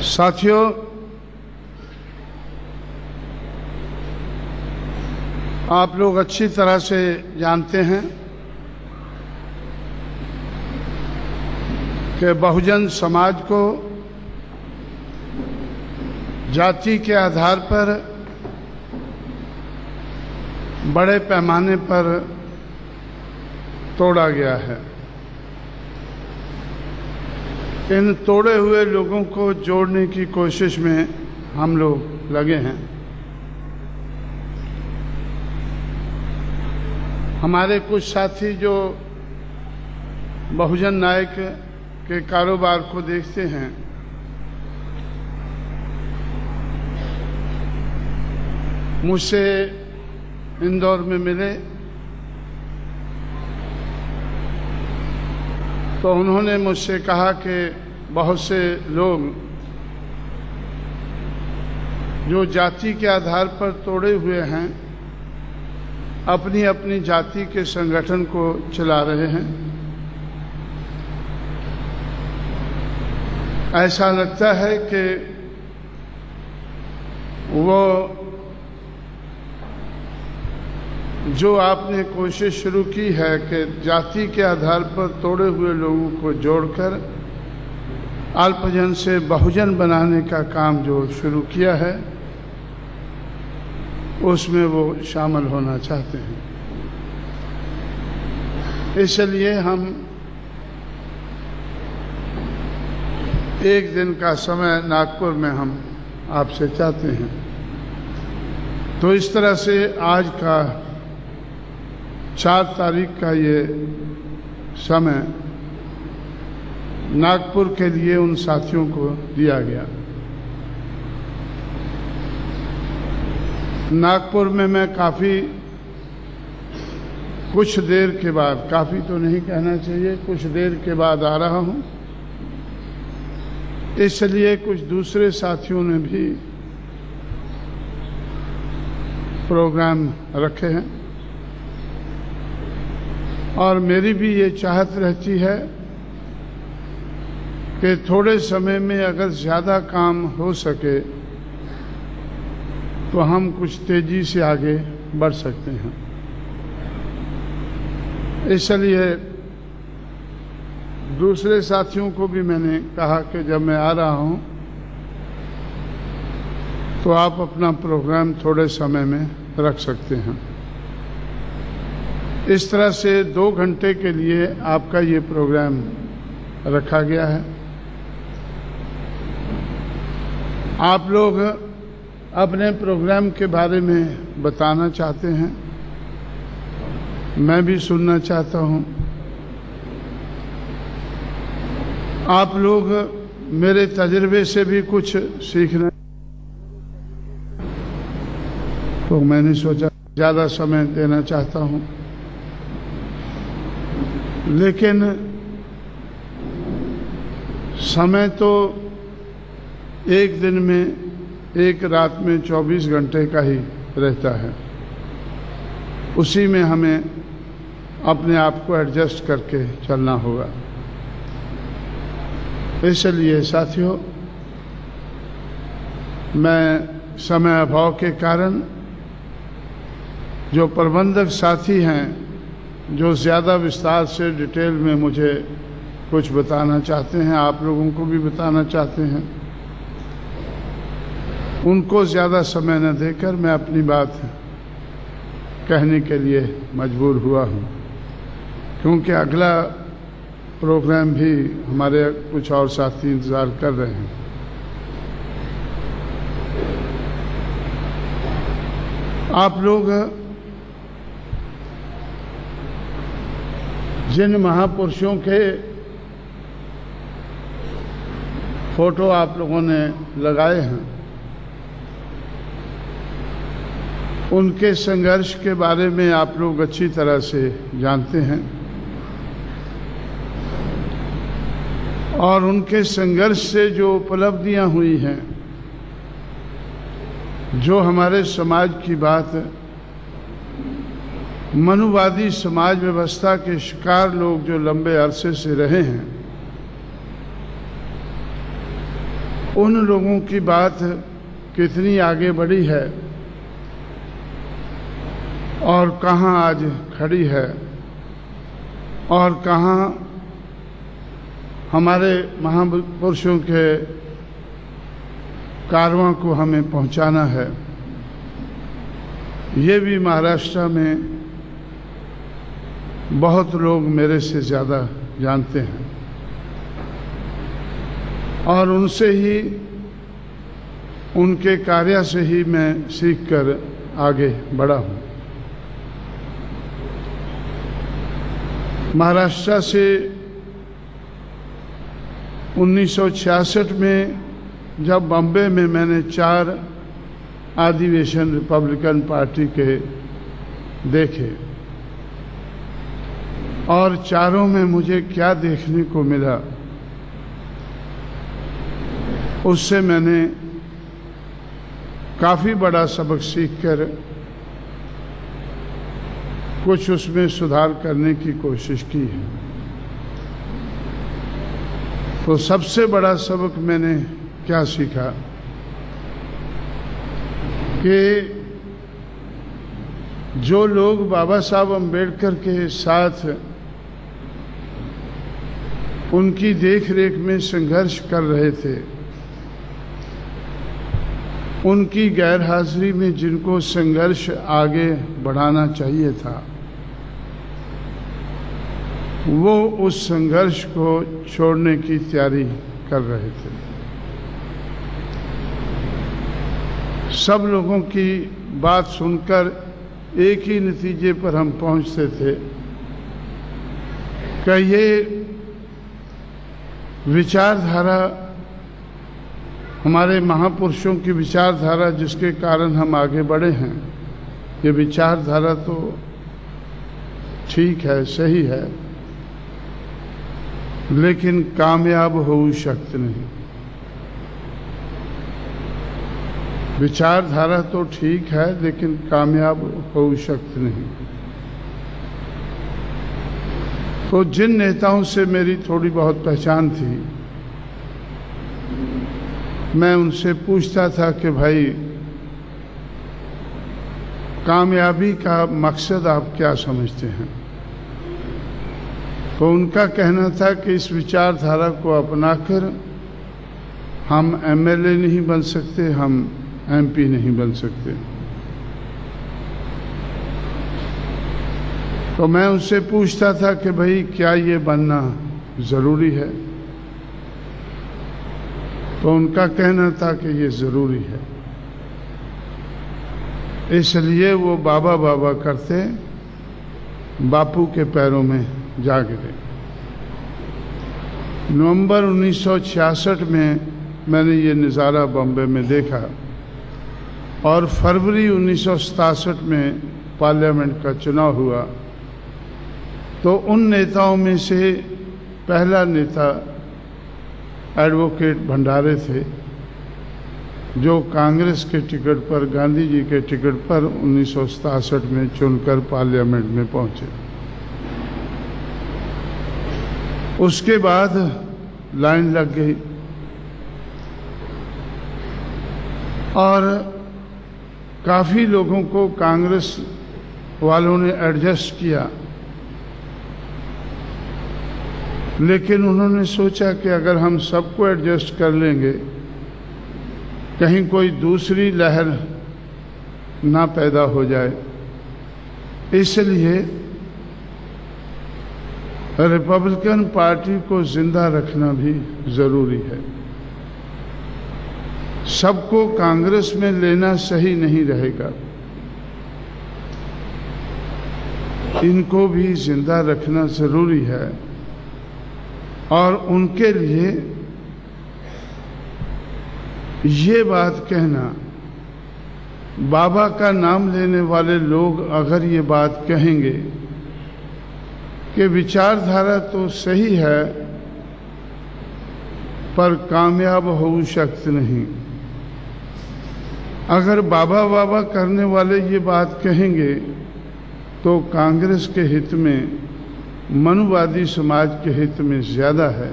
साथियों, आप लोग अच्छी तरह से जानते हैं कि बहुजन समाज को जाति के आधार पर बड़े पैमाने पर तोड़ा गया है। इन तोड़े हुए लोगों को जोड़ने की कोशिश में हम लोग लगे हैं। हमारे कुछ साथी जो बहुजन नायक के कारोबार को देखते हैं, मुझसे इंदौर में मिले तो उन्होंने मुझसे कहा कि बहुत से लोग जो जाति के आधार पर तोड़े हुए हैं, अपनी अपनी जाति के संगठन को चला रहे हैं। ऐसा लगता है कि वो जो आपने कोशिश शुरू की है कि जाति के आधार पर तोड़े हुए लोगों को जोड़कर अल्पजन से बहुजन बनाने का काम जो शुरू किया है, उसमें वो शामिल होना चाहते हैं। इसलिए हम एक दिन का समय नागपुर में हम आपसे चाहते हैं। तो इस तरह से आज का 4 तारीख का ये समय नागपुर के लिए उन साथियों को दिया गया। नागपुर में मैं काफ़ी कुछ देर के बाद, काफ़ी तो नहीं कहना चाहिए, कुछ देर के बाद आ रहा हूँ। इसलिए कुछ दूसरे साथियों ने भी प्रोग्राम रखे हैं और मेरी भी ये चाहत रहती है कि थोड़े समय में अगर ज़्यादा काम हो सके तो हम कुछ तेजी से आगे बढ़ सकते हैं। इसलिए दूसरे साथियों को भी मैंने कहा कि जब मैं आ रहा हूं तो आप अपना प्रोग्राम थोड़े समय में रख सकते हैं। इस तरह से 2 घंटे के लिए आपका ये प्रोग्राम रखा गया है। आप लोग अपने प्रोग्राम के बारे में बताना चाहते हैं, मैं भी सुनना चाहता हूं। आप लोग मेरे तजुर्बे से भी कुछ सीखना, तो मैंने सोचा ज़्यादा समय देना चाहता हूं, लेकिन समय तो एक दिन में, एक रात में 24 घंटे का ही रहता है। उसी में हमें अपने आप को एडजस्ट करके चलना होगा। इसलिए साथियों, मैं समय अभाव के कारण जो प्रबंधक साथी हैं, जो ज़्यादा विस्तार से डिटेल में मुझे कुछ बताना चाहते हैं, आप लोगों को भी बताना चाहते हैं, उनको ज़्यादा समय न देकर मैं अपनी बात कहने के लिए मजबूर हुआ हूँ, क्योंकि अगला प्रोग्राम भी हमारे कुछ और साथी इंतज़ार कर रहे हैं। आप लोग जिन महापुरुषों के फोटो आप लोगों ने लगाए हैं, उनके संघर्ष के बारे में आप लोग अच्छी तरह से जानते हैं और उनके संघर्ष से जो उपलब्धियां हुई हैं, जो हमारे समाज की बात, मनुवादी समाज व्यवस्था के शिकार लोग जो लंबे अरसे से रहे हैं, उन लोगों की बात कितनी आगे बढ़ी है और कहाँ आज खड़ी है, और कहाँ हमारे महापुरुषों के कारवां को हमें पहुंचाना है, ये भी महाराष्ट्र में बहुत लोग मेरे से ज़्यादा जानते हैं, और उनसे ही, उनके कार्य से ही मैं सीखकर आगे बढ़ा हूँ। महाराष्ट्र से 1966 में जब बॉम्बे में मैंने 4 अधिवेशन रिपब्लिकन पार्टी के देखे, और चारों में मुझे क्या देखने को मिला, उससे मैंने काफ़ी बड़ा सबक सीखकर कुछ उसमें सुधार करने की कोशिश की है। तो सबसे बड़ा सबक मैंने क्या सीखा कि जो लोग बाबा साहब अम्बेडकर के साथ उनकी देख-रेख में संघर्ष कर रहे थे, उनकी गैरहाजिरी में जिनको संघर्ष आगे बढ़ाना चाहिए था, वो उस संघर्ष को छोड़ने की तैयारी कर रहे थे। सब लोगों की बात सुनकर एक ही नतीजे पर हम पहुंचते थे कि ये विचारधारा, हमारे महापुरुषों की विचारधारा जिसके कारण हम आगे बढ़े हैं, ये विचारधारा तो ठीक है, सही है, लेकिन कामयाब हो सकते नहीं। विचारधारा तो ठीक है, लेकिन कामयाब हो सकते नहीं। तो जिन नेताओं से मेरी थोड़ी बहुत पहचान थी, मैं उनसे पूछता था कि भाई कामयाबी का मकसद आप क्या समझते हैं? तो उनका कहना था कि इस विचारधारा को अपनाकर हम एमएलए नहीं बन सकते, हम एमपी नहीं बन सकते। तो मैं उनसे पूछता था कि भाई क्या ये बनना ज़रूरी है? तो उनका कहना था कि ये ज़रूरी है, इसलिए वो बाबा बाबा करते बापू के पैरों में जा गिरे। नवंबर 1966 में मैंने ये नज़ारा बॉम्बे में देखा, और फरवरी 1967 में पार्लियामेंट का चुनाव हुआ। तो उन नेताओं में से पहला नेता एडवोकेट भंडारे थे, जो कांग्रेस के टिकट पर, गांधी जी के टिकट पर 1967 में चुनकर पार्लियामेंट में पहुंचे। उसके बाद लाइन लग गई, और काफ़ी लोगों को कांग्रेस वालों ने एडजस्ट किया, लेकिन उन्होंने सोचा कि अगर हम सबको एडजस्ट कर लेंगे, कहीं कोई दूसरी लहर ना पैदा हो जाए, इसलिए रिपब्लिकन पार्टी को जिंदा रखना भी ज़रूरी है। सबको कांग्रेस में लेना सही नहीं रहेगा, इनको भी जिंदा रखना ज़रूरी है। और उनके लिए ये बात कहना, बाबा का नाम लेने वाले लोग अगर ये बात कहेंगे कि विचारधारा तो सही है पर कामयाब हो सकते नहीं, अगर बाबा बाबा करने वाले ये बात कहेंगे तो कांग्रेस के हित में, मनुवादी समाज के हित में ज़्यादा है,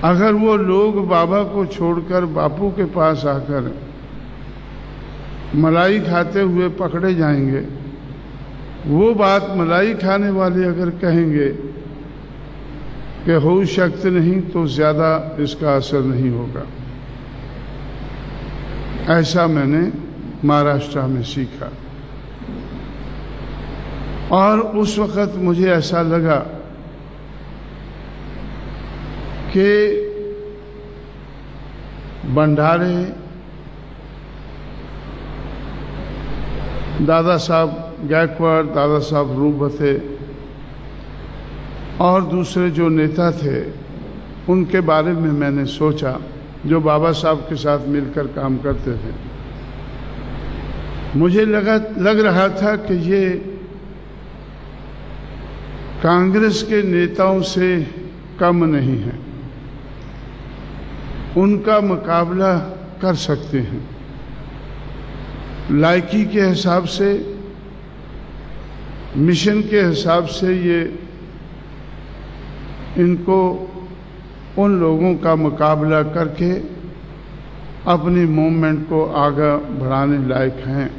अगर वो लोग बाबा को छोड़कर बापू के पास आकर मलाई खाते हुए पकड़े जाएंगे, वो बात मलाई खाने वाले अगर कहेंगे कि हो शक्ति नहीं तो ज़्यादा इसका असर नहीं होगा। ऐसा मैंने महाराष्ट्र में सीखा और उस वक़्त मुझे ऐसा लगा कि भंडारे, दादा साहब गायकवाड़, दादा साहब रूपवते और दूसरे जो नेता थे उनके बारे में मैंने सोचा, जो बाबा साहब के साथ मिलकर काम करते थे। मुझे लग रहा था कि ये कांग्रेस के नेताओं से कम नहीं है, उनका मुकाबला कर सकते हैं। लायकी के हिसाब से, मिशन के हिसाब से ये इनको उन लोगों का मुकाबला करके अपनी मूवमेंट को आगे बढ़ाने लायक हैं।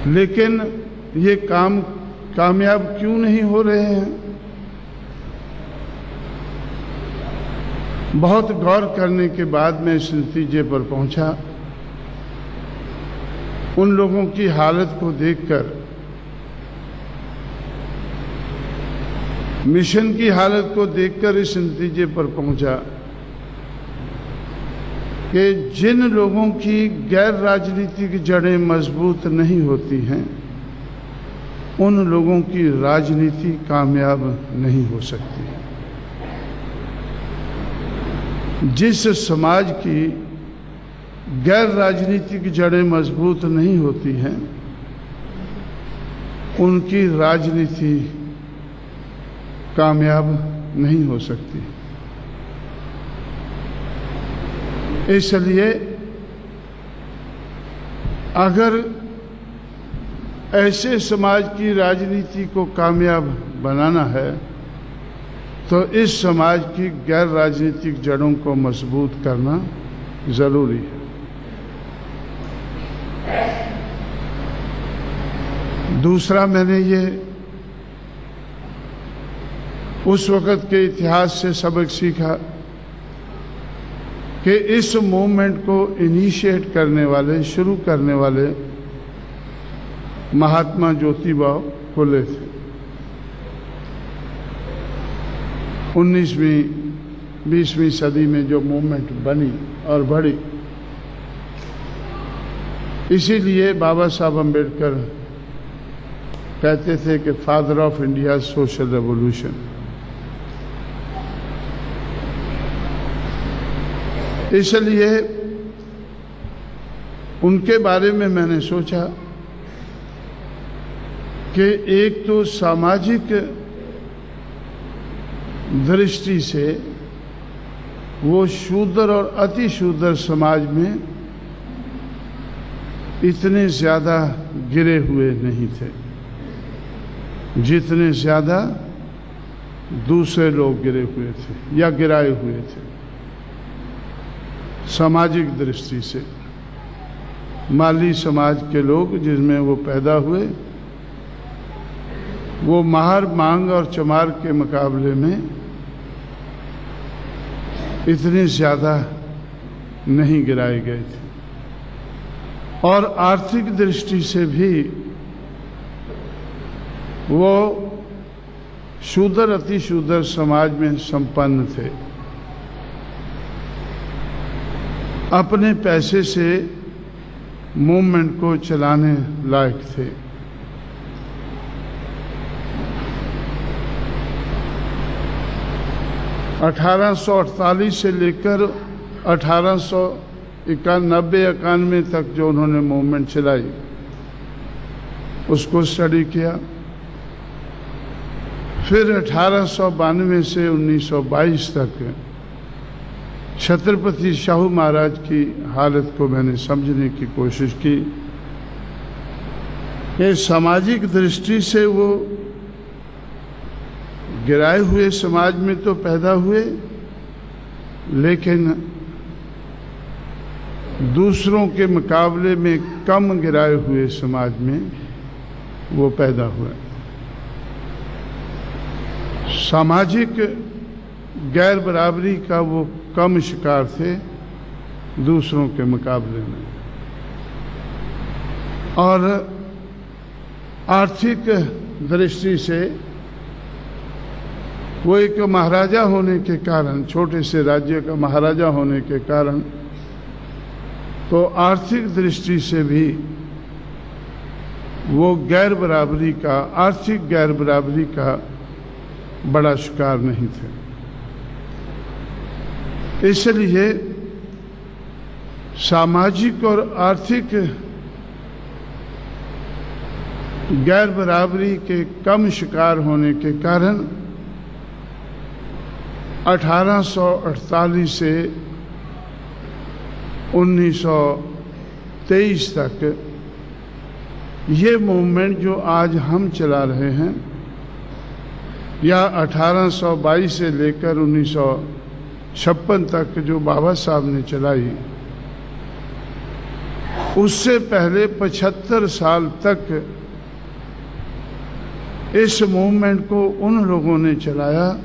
लेकिन ये काम कामयाब क्यों नहीं हो रहे हैं? बहुत गौर करने के बाद मैं इस नतीजे पर पहुंचा। उन लोगों की हालत को देखकर, मिशन की हालत को देखकर इस नतीजे पर पहुंचा कि जिन लोगों की गैर राजनीतिक जड़ें मजबूत नहीं होती हैं, उन लोगों की राजनीति कामयाब नहीं हो सकती। जिस समाज की गैर राजनीतिक जड़ें मजबूत नहीं होती हैं, उनकी राजनीति कामयाब नहीं हो सकती। इसलिए अगर ऐसे समाज की राजनीति को कामयाब बनाना है तो इस समाज की गैर राजनीतिक जड़ों को मजबूत करना जरूरी है। दूसरा, मैंने ये उस वक़्त के इतिहास से सबक सीखा कि इस मूवमेंट को इनिशिएट करने वाले, शुरू करने वाले महात्मा ज्योतिबा फुले थे। 19वीं 20वीं सदी में जो मूवमेंट बनी और बढ़ी, इसीलिए बाबा साहब अम्बेडकर कहते थे कि father of India social revolution. इसलिए उनके बारे में मैंने सोचा कि एक तो सामाजिक दृष्टि से वो शूद्र और अति शूद्र समाज में इतने ज़्यादा गिरे हुए नहीं थे जितने ज़्यादा दूसरे लोग गिरे हुए थे या गिराए हुए थे। सामाजिक दृष्टि से माली समाज के लोग जिसमें वो पैदा हुए, वो महार, मांग और चमार के मुकाबले में इतने ज़्यादा नहीं गिराए गए थे। और आर्थिक दृष्टि से भी वो शूद्र अति शूद्र समाज में संपन्न थे, अपने पैसे से मूवमेंट को चलाने लायक थे। (1848) से लेकर 1891 तक जो उन्होंने मूवमेंट चलाई, उसको स्टडी किया। फिर 1892 से 1922 तक छत्रपति शाहू महाराज की हालत को मैंने समझने की कोशिश की कि सामाजिक दृष्टि से वो गिराए हुए समाज में तो पैदा हुए, लेकिन दूसरों के मुकाबले में कम गिराए हुए समाज में वो पैदा हुए। सामाजिक गैर बराबरी का वो कम शिकार थे दूसरों के मुकाबले में, और आर्थिक दृष्टि से वो एक महाराजा होने के कारण, छोटे से राज्य का महाराजा होने के कारण, तो आर्थिक दृष्टि से भी वो गैर बराबरी का, आर्थिक गैर बराबरी का बड़ा शिकार नहीं थे। इसलिए सामाजिक और आर्थिक गैर बराबरी के कम शिकार होने के कारण 1848 से 1923 तक ये मूवमेंट जो आज हम चला रहे हैं, या 1822 से लेकर 1956 तक जो बाबा साहब ने चलाई, उससे पहले 75 साल तक इस मूवमेंट को उन लोगों ने चलाया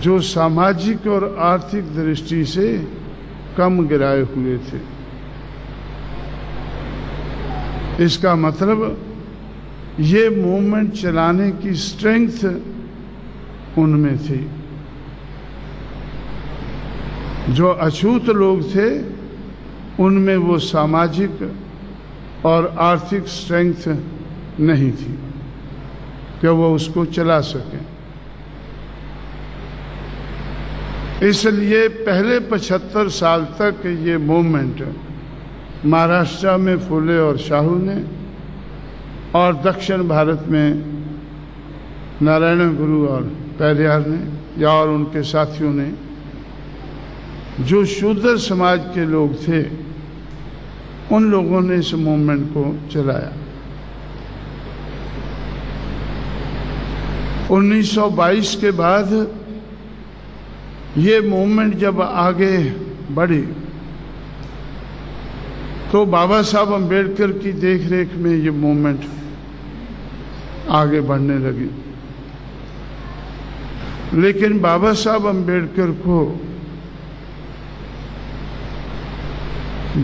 जो सामाजिक और आर्थिक दृष्टि से कम गिराए हुए थे। इसका मतलब ये मूवमेंट चलाने की स्ट्रेंथ उनमें थी। जो अछूत लोग थे उनमें वो सामाजिक और आर्थिक स्ट्रेंथ नहीं थी कि वो उसको चला सकें। इसलिए पहले 75 साल तक ये मूवमेंट महाराष्ट्र में फुले और शाहू ने, और दक्षिण भारत में नारायण गुरु और पेरियार ने, या और उनके साथियों ने, जो शूद्र समाज के लोग थे, उन लोगों ने इस मूवमेंट को चलाया। 1922 के बाद ये मूवमेंट जब आगे बढ़ी तो बाबा साहब अम्बेडकर की देखरेख में ये मूवमेंट आगे बढ़ने लगी। लेकिन बाबा साहब अम्बेडकर को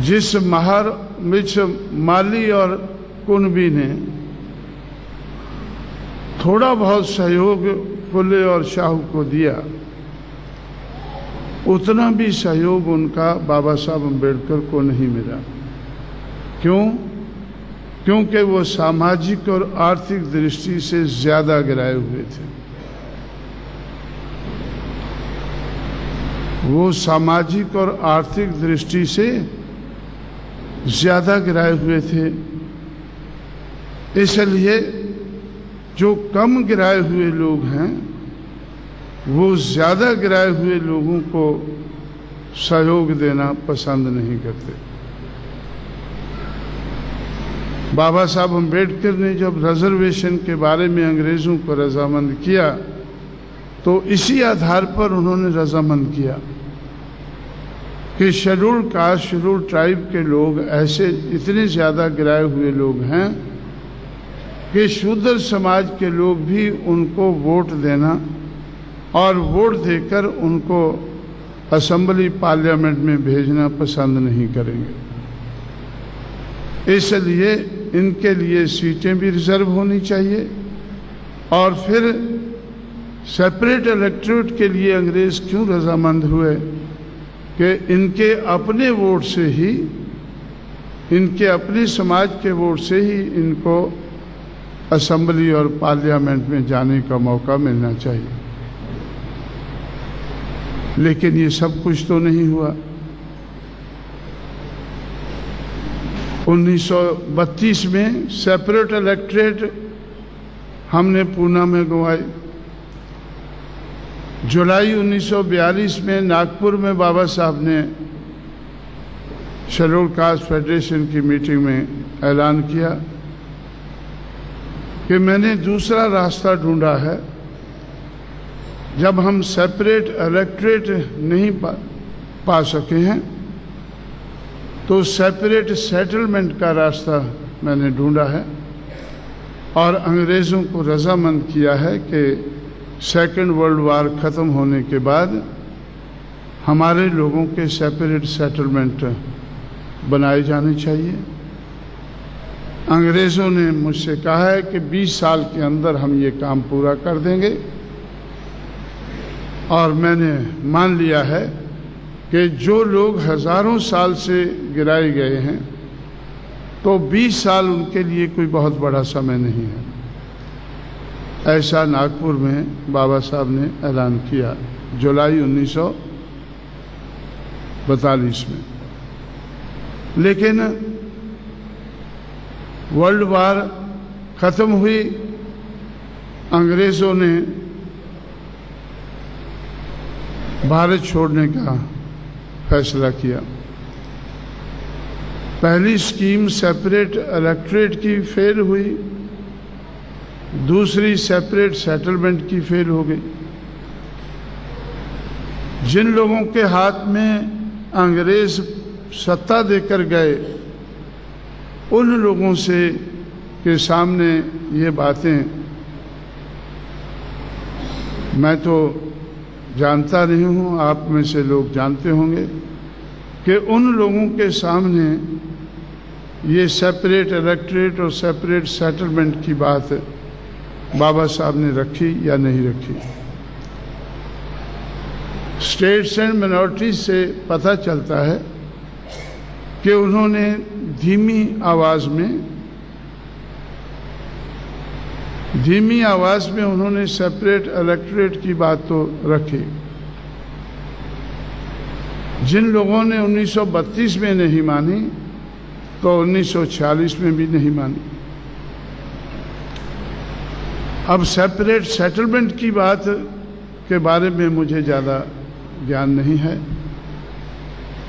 जिस माली और कुनबी ने थोड़ा बहुत सहयोग फुले और शाहू को दिया, उतना भी सहयोग उनका बाबा साहब अम्बेडकर को नहीं मिला। क्यों? क्योंकि वो सामाजिक और आर्थिक दृष्टि से ज्यादा गिराए हुए थे। वो सामाजिक और आर्थिक दृष्टि से ज्यादा गिराए हुए थे। इसलिए जो कम गिराए हुए लोग हैं वो ज्यादा गिराए हुए लोगों को सहयोग देना पसंद नहीं करते। बाबा साहब अम्बेडकर ने जब रिजर्वेशन के बारे में अंग्रेजों को रजामंद किया तो इसी आधार पर उन्होंने रजामंद किया कि शेड्यूल्ड कास्ट, शेड्यूल्ड ट्राइब के लोग ऐसे इतने ज़्यादा गिराए हुए लोग हैं कि शूद्र समाज के लोग भी उनको वोट देना और वोट देकर उनको असेंबली पार्लियामेंट में भेजना पसंद नहीं करेंगे। इसलिए इनके लिए सीटें भी रिजर्व होनी चाहिए। और फिर सेपरेट इलेक्टोरेट के लिए अंग्रेज क्यों रजामंद हुए कि इनके अपने वोट से ही, इनके अपने समाज के वोट से ही इनको असेंबली और पार्लियामेंट में जाने का मौका मिलना चाहिए। लेकिन ये सब कुछ तो नहीं हुआ। 1932 में सेपरेट इलेक्टोरेट हमने पूना में गंवाई। जुलाई 1942 में नागपुर में बाबा साहब ने शेड्यूल्ड कास्ट फेडरेशन की मीटिंग में ऐलान किया कि मैंने दूसरा रास्ता ढूंढा है जब हम सेपरेट इलेक्टोरेट नहीं पा सके हैं तो सेपरेट सेटलमेंट का रास्ता मैंने ढूंढा है और अंग्रेज़ों को रजामंद किया है कि सेकेंड वर्ल्ड वार ख़त्म होने के बाद हमारे लोगों के सेपरेट सेटलमेंट बनाए जाने चाहिए। अंग्रेज़ों ने मुझसे कहा है कि 20 साल के अंदर हम ये काम पूरा कर देंगे और मैंने मान लिया है कि जो लोग हज़ारों साल से गिराए गए हैं तो 20 साल उनके लिए कोई बहुत बड़ा समय नहीं है। ऐसा नागपुर में बाबा साहब ने ऐलान किया जुलाई 1942 में। लेकिन वर्ल्ड वार ख़त्म हुई, अंग्रेज़ों ने भारत छोड़ने का फैसला किया। पहली स्कीम सेपरेट इलेक्टोरेट की फेल हुई, दूसरी सेपरेट सेटलमेंट की फेल हो गई। जिन लोगों के हाथ में अंग्रेज सत्ता देकर गए उन लोगों से के सामने ये बातें मैं तो जानता नहीं हूँ, आप में से लोग जानते होंगे कि उन लोगों के सामने ये सेपरेट इलेक्टोरेट और सेपरेट सेटलमेंट की बात बाबा साहब ने रखी या नहीं रखी। स्टेट्स एंड मिनॉरिटीज से पता चलता है कि उन्होंने धीमी आवाज़ में उन्होंने सेपरेट इलेक्टोरेट की बात तो रखी। जिन लोगों ने 1932 में नहीं मानी तो 1946 में भी नहीं मानी। अब सेपरेट सेटलमेंट की बात के बारे में मुझे ज़्यादा ज्ञान नहीं है,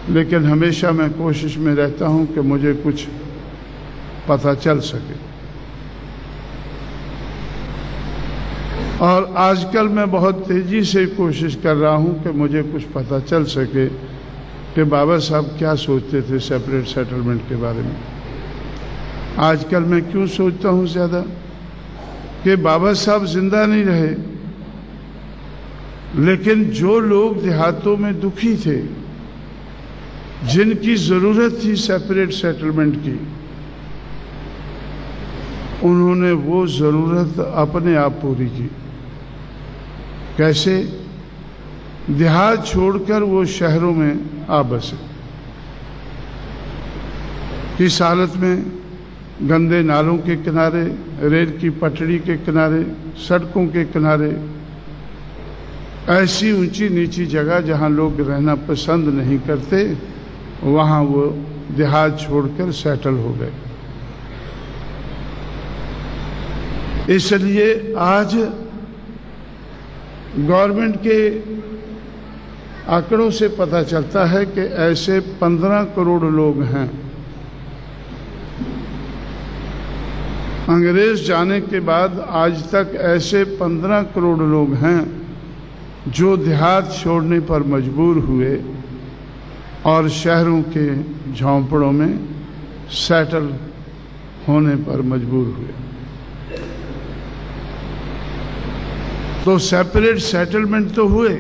लेकिन हमेशा मैं कोशिश में रहता हूं कि मुझे कुछ पता चल सके। और आजकल मैं बहुत तेज़ी से कोशिश कर रहा हूं कि मुझे कुछ पता चल सके कि बाबा साहब क्या सोचते थे सेपरेट सेटलमेंट के बारे में। आजकल मैं क्यों सोचता हूं ज़्यादा कि बाबा साहब जिंदा नहीं रहे, लेकिन जो लोग देहातों में दुखी थे, जिनकी ज़रूरत थी सेपरेट सेटलमेंट की, उन्होंने वो ज़रूरत अपने आप पूरी की। कैसे? देहात छोड़कर वो शहरों में आ बसे। किस हालत में? गंदे नालों के किनारे, रेल की पटड़ी के किनारे, सड़कों के किनारे, ऐसी ऊंची नीची जगह जहां लोग रहना पसंद नहीं करते, वहां वो देहात छोड़कर सेटल हो गए। इसलिए आज गवर्नमेंट के आंकड़ों से पता चलता है कि ऐसे 15 करोड़ लोग हैं। अंग्रेज जाने के बाद आज तक ऐसे 15 करोड़ लोग हैं जो देहात छोड़ने पर मजबूर हुए और शहरों के झोंपड़ों में सेटल होने पर मजबूर हुए। तो सेपरेट सेटलमेंट तो हुए,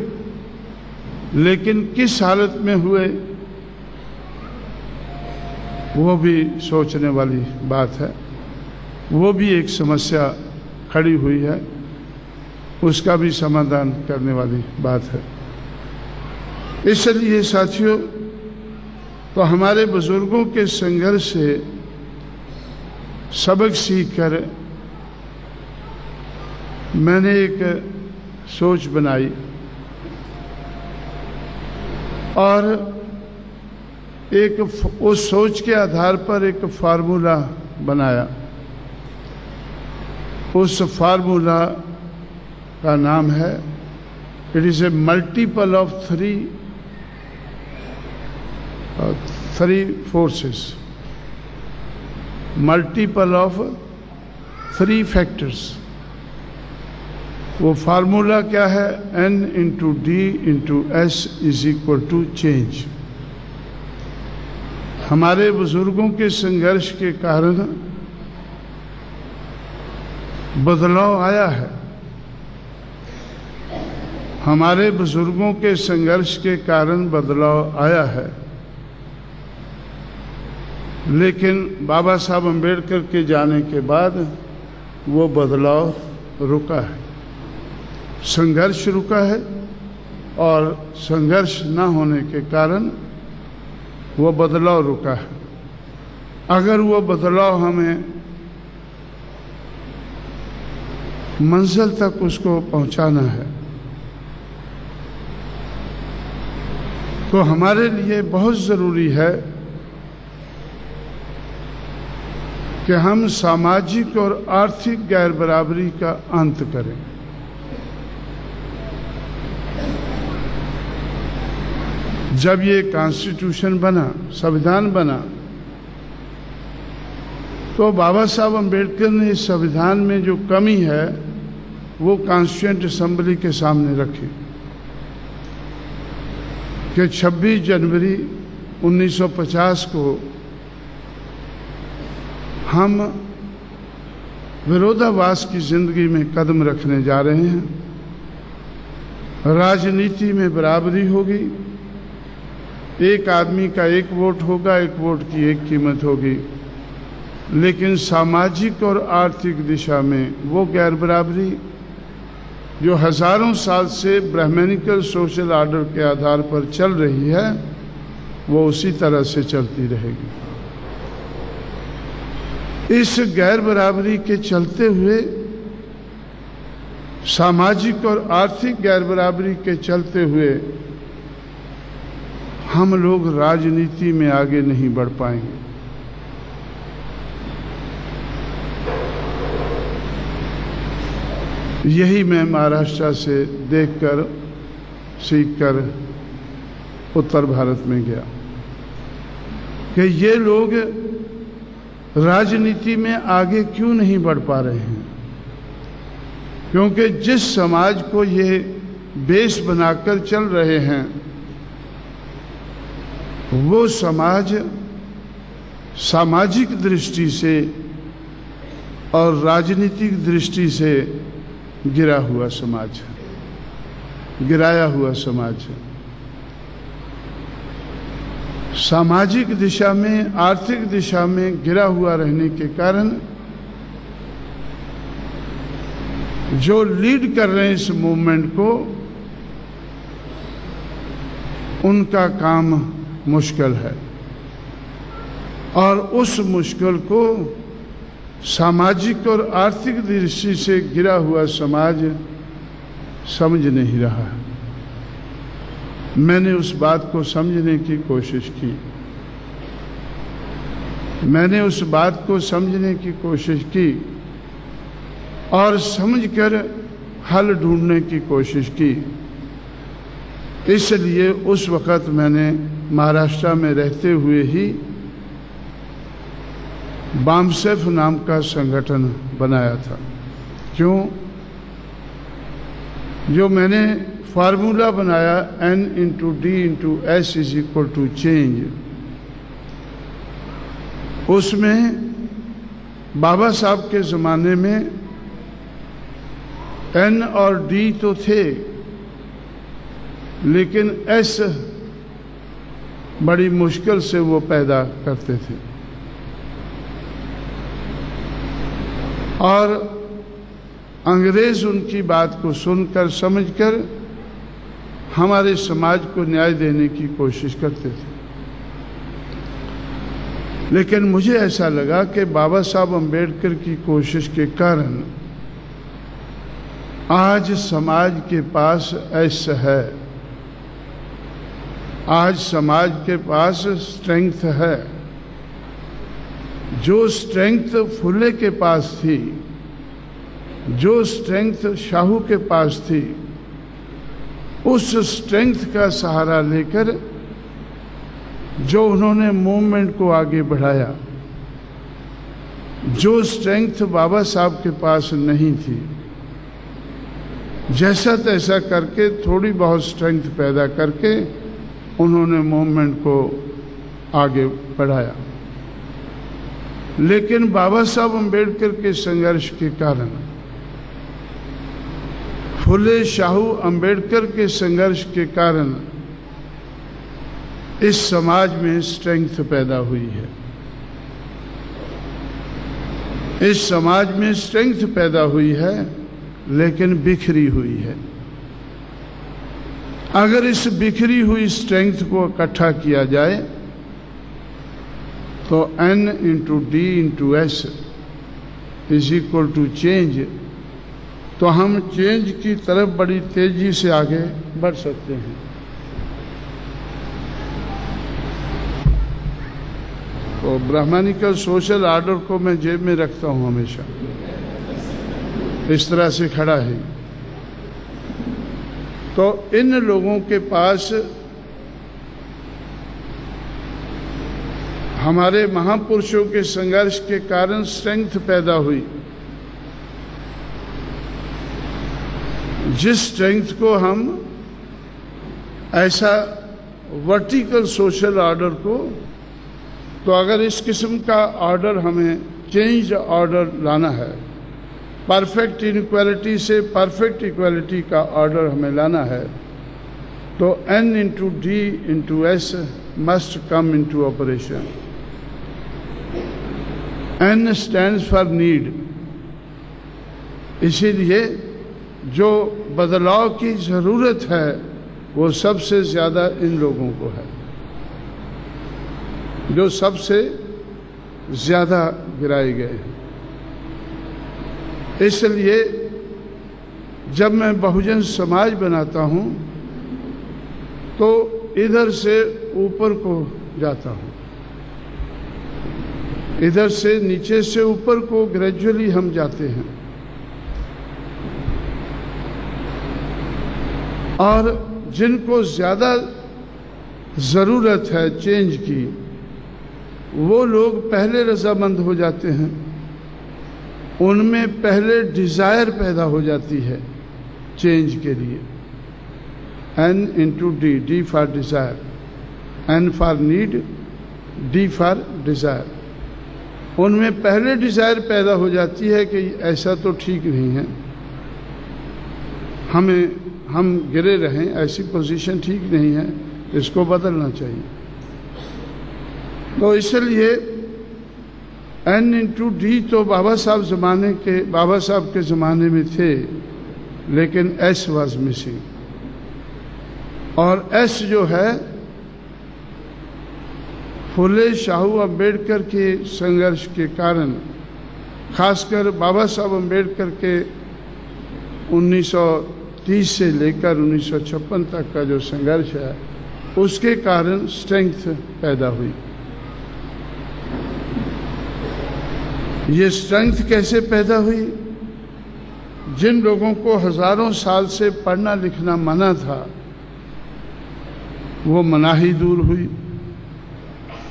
लेकिन किस हालत में हुए वो भी सोचने वाली बात है। वो भी एक समस्या खड़ी हुई है, उसका भी समाधान करने वाली बात है। इसलिए साथियों, तो हमारे बुजुर्गों के संघर्ष से सबक सीखकर मैंने एक सोच बनाई और उस सोच के आधार पर एक फार्मूला बनाया। उस फार्मूला का नाम है, it is a multiple of three forces, multiple of 3 factors. वो फार्मूला क्या है? N into D into S is equal to change. हमारे बुजुर्गों के संघर्ष के कारण बदलाव आया है। हमारे बुजुर्गों के संघर्ष के कारण बदलाव आया है, लेकिन बाबा साहब अम्बेडकर के जाने के बाद वो बदलाव रुका है, संघर्ष रुका है, और संघर्ष न होने के कारण वो बदलाव रुका है। अगर वो बदलाव हमें मंजिल तक उसको पहुंचाना है तो हमारे लिए बहुत ज़रूरी है कि हम सामाजिक और आर्थिक गैर बराबरी का अंत करें। जब ये कॉन्स्टिट्यूशन बना, संविधान बना, तो बाबा साहब अम्बेडकर ने इस संविधान में जो कमी है वो कॉन्स्टिट्यूएंट असेंबली के सामने रखी कि 26 जनवरी 1950 को हम विरोधाभास की जिंदगी में कदम रखने जा रहे हैं। राजनीति में बराबरी होगी, एक आदमी का एक वोट होगा, एक वोट की एक कीमत होगी, लेकिन सामाजिक और आर्थिक दिशा में वो गैर बराबरी जो हजारों साल से ब्राह्मणिकल सोशल ऑर्डर के आधार पर चल रही है वो उसी तरह से चलती रहेगी। इस गैर बराबरी के चलते हुए, सामाजिक और आर्थिक गैर बराबरी के चलते हुए हम लोग राजनीति में आगे नहीं बढ़ पाएंगे। यही मैं महाराष्ट्र से देखकर सीखकर उत्तर भारत में गया कि ये लोग राजनीति में आगे क्यों नहीं बढ़ पा रहे हैं, क्योंकि जिस समाज को ये बेस बनाकर चल रहे हैं वो समाज सामाजिक दृष्टि से और राजनीतिक दृष्टि से गिरा हुआ समाज है, गिराया हुआ समाज है। सामाजिक दिशा में, आर्थिक दिशा में गिरा हुआ रहने के कारण जो लीड कर रहे हैं इस मूवमेंट को, उनका काम मुश्किल है, और उस मुश्किल को सामाजिक और आर्थिक दृष्टि से गिरा हुआ समाज समझ नहीं रहा है। मैंने उस बात को समझने की कोशिश की, मैंने उस बात को समझने की कोशिश की और समझकर हल ढूंढने की कोशिश की। इसलिए उस वक़्त मैंने महाराष्ट्र में रहते हुए ही बामसेफ नाम का संगठन बनाया था। क्यों? जो मैंने फार्मूला बनाया N into D into S is equal to change, उसमें बाबा साहब के ज़माने में N और D तो थे, लेकिन S बड़ी मुश्किल से वो पैदा करते थे, और अंग्रेज उनकी बात को सुनकर समझकर हमारे समाज को न्याय देने की कोशिश करते थे। लेकिन मुझे ऐसा लगा कि बाबा साहब अम्बेडकर की कोशिश के कारण आज समाज के पास एस है, आज समाज के पास स्ट्रेंथ है। जो स्ट्रेंथ फुले के पास थी, जो स्ट्रेंथ शाहू के पास थी, उस स्ट्रेंथ का सहारा लेकर जो उन्होंने मूवमेंट को आगे बढ़ाया, जो स्ट्रेंथ बाबा साहब के पास नहीं थी, जैसा तैसा करके थोड़ी बहुत स्ट्रेंथ पैदा करके उन्होंने मूवमेंट को आगे बढ़ाया। लेकिन बाबा साहब अम्बेडकर के संघर्ष के कारण, फुले शाहू अम्बेडकर के संघर्ष के कारण इस समाज में स्ट्रेंथ पैदा हुई है। इस समाज में स्ट्रेंथ पैदा हुई है, लेकिन बिखरी हुई है। अगर इस बिखरी हुई स्ट्रेंथ को इकट्ठा किया जाए तो N into D into S is equal to change, तो हम चेंज की तरफ बड़ी तेजी से आगे बढ़ सकते हैं। तो ब्राह्मणिकल सोशल आर्डर को मैं जेब में रखता हूं हमेशा, इस तरह से खड़ा है। तो इन लोगों के पास हमारे महापुरुषों के संघर्ष के कारण स्ट्रेंथ पैदा हुई, जिस स्ट्रेंथ को हम ऐसा वर्टिकल सोशल ऑर्डर को, तो अगर इस किस्म का ऑर्डर हमें चेंज ऑर्डर लाना है, परफेक्ट इनइक्वालिटी से परफेक्ट इक्वालिटी का ऑर्डर हमें लाना है, तो N into D into S must come into operation. N stands for need, इसीलिए जो बदलाव की जरूरत है वो सबसे ज्यादा इन लोगों को है, जो सबसे ज्यादा गिराए गए हैं। इसलिए जब मैं बहुजन समाज बनाता हूं तो इधर से ऊपर को जाता हूं, इधर से नीचे से ऊपर को ग्रेजुअली हम जाते हैं। और जिनको ज्यादा जरूरत है चेंज की, वो लोग पहले रजामंद हो जाते हैं, उनमें पहले डिजायर पैदा हो जाती है चेंज के लिए। N into D, D for Dzire, N for need, D for Dzire. उनमें पहले डिजायर पैदा हो जाती है कि ऐसा तो ठीक नहीं है, हम गिरे रहें, ऐसी पोजीशन ठीक नहीं है, इसको बदलना चाहिए। तो इसलिए N इंटू डी तो बाबा साहब के ज़माने में थे, लेकिन S वाज मिसिंग। और S जो है फुले शाहू अम्बेडकर के संघर्ष के कारण, खासकर बाबा साहब अम्बेडकर के 1930 से लेकर 1956 तक का जो संघर्ष है, उसके कारण स्ट्रेंथ पैदा हुई। ये स्ट्रेंथ कैसे पैदा हुई? जिन लोगों को हजारों साल से पढ़ना लिखना मना था, वो मनाही दूर हुई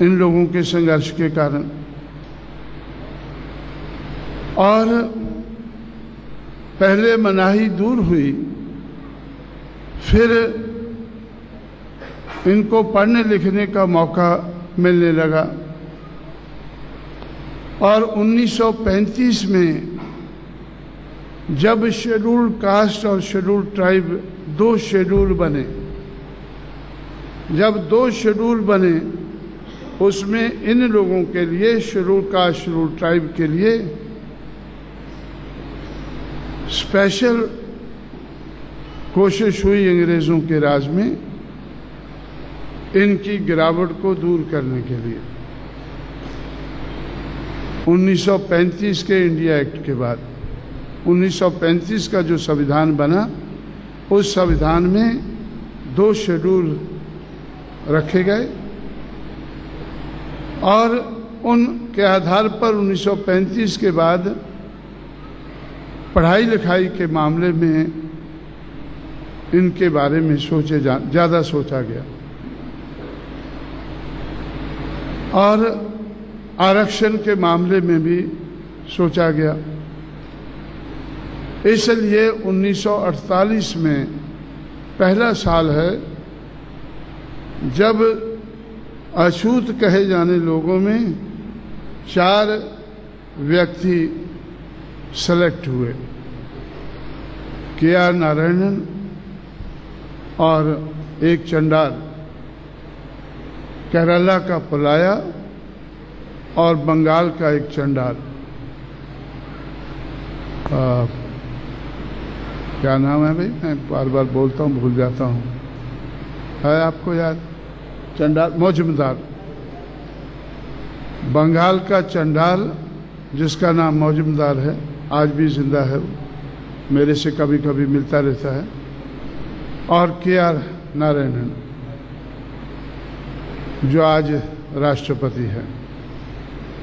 इन लोगों के संघर्ष के कारण। और पहले मनाही दूर हुई, फिर इनको पढ़ने लिखने का मौका मिलने लगा। और 1935 में जब शेड्यूल्ड कास्ट और शेड्यूल्ड ट्राइब दो शेड्यूल बने, जब दो शेड्यूल बने, उसमें इन लोगों के लिए, शेड्यूल्ड कास्ट शेड्यूल्ड ट्राइब के लिए स्पेशल कोशिश हुई अंग्रेजों के राज में इनकी गिरावट को दूर करने के लिए। 1935 के इंडिया एक्ट के बाद 1935 का जो संविधान बना, उस संविधान में दो शेड्यूल रखे गए और उनके आधार पर 1935 के बाद पढ़ाई लिखाई के मामले में इनके बारे में ज़्यादा सोचा गया और आरक्षण के मामले में भी सोचा गया। इसलिए 1948 में पहला साल है जब अछूत कहे जाने लोगों में 4 व्यक्ति सेलेक्ट हुए, के.आर. नारायणन और एक चंडाल, केरला का पलाया और बंगाल का एक चंडाल। क्या नाम है भाई? मैं बार बार बोलता हूँ, भूल जाता हूँ। है आपको याद? चंडाल मौजूमदार, बंगाल का चंडाल जिसका नाम मौजूमदार है, आज भी जिंदा है, मेरे से कभी कभी मिलता रहता है, और के.आर. नारायणन जो आज राष्ट्रपति है।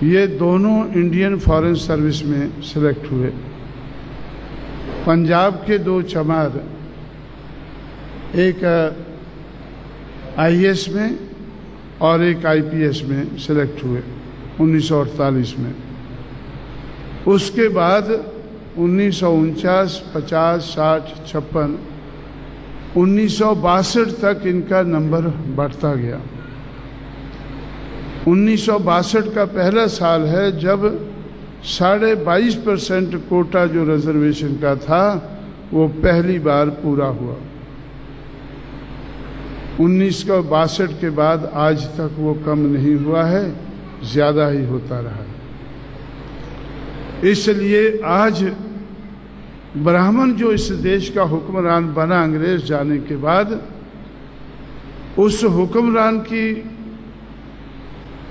ये दोनों इंडियन फॉरेन सर्विस में सिलेक्ट हुए। पंजाब के 2 चमार, एक आईएएस में और एक आईपीएस में सिलेक्ट हुए 1948 में। उसके बाद 1949, 50, 60, 56, 1962 तक इनका नंबर बढ़ता गया। 1962 का पहला साल है जब 22.5% कोटा जो रिजर्वेशन का था वो पहली बार पूरा हुआ। 1962 के बाद आज तक वो कम नहीं हुआ है, ज्यादा ही होता रहा। इसलिए आज ब्राह्मण जो इस देश का हुक्मरान बना अंग्रेज जाने के बाद, उस हुक्मरान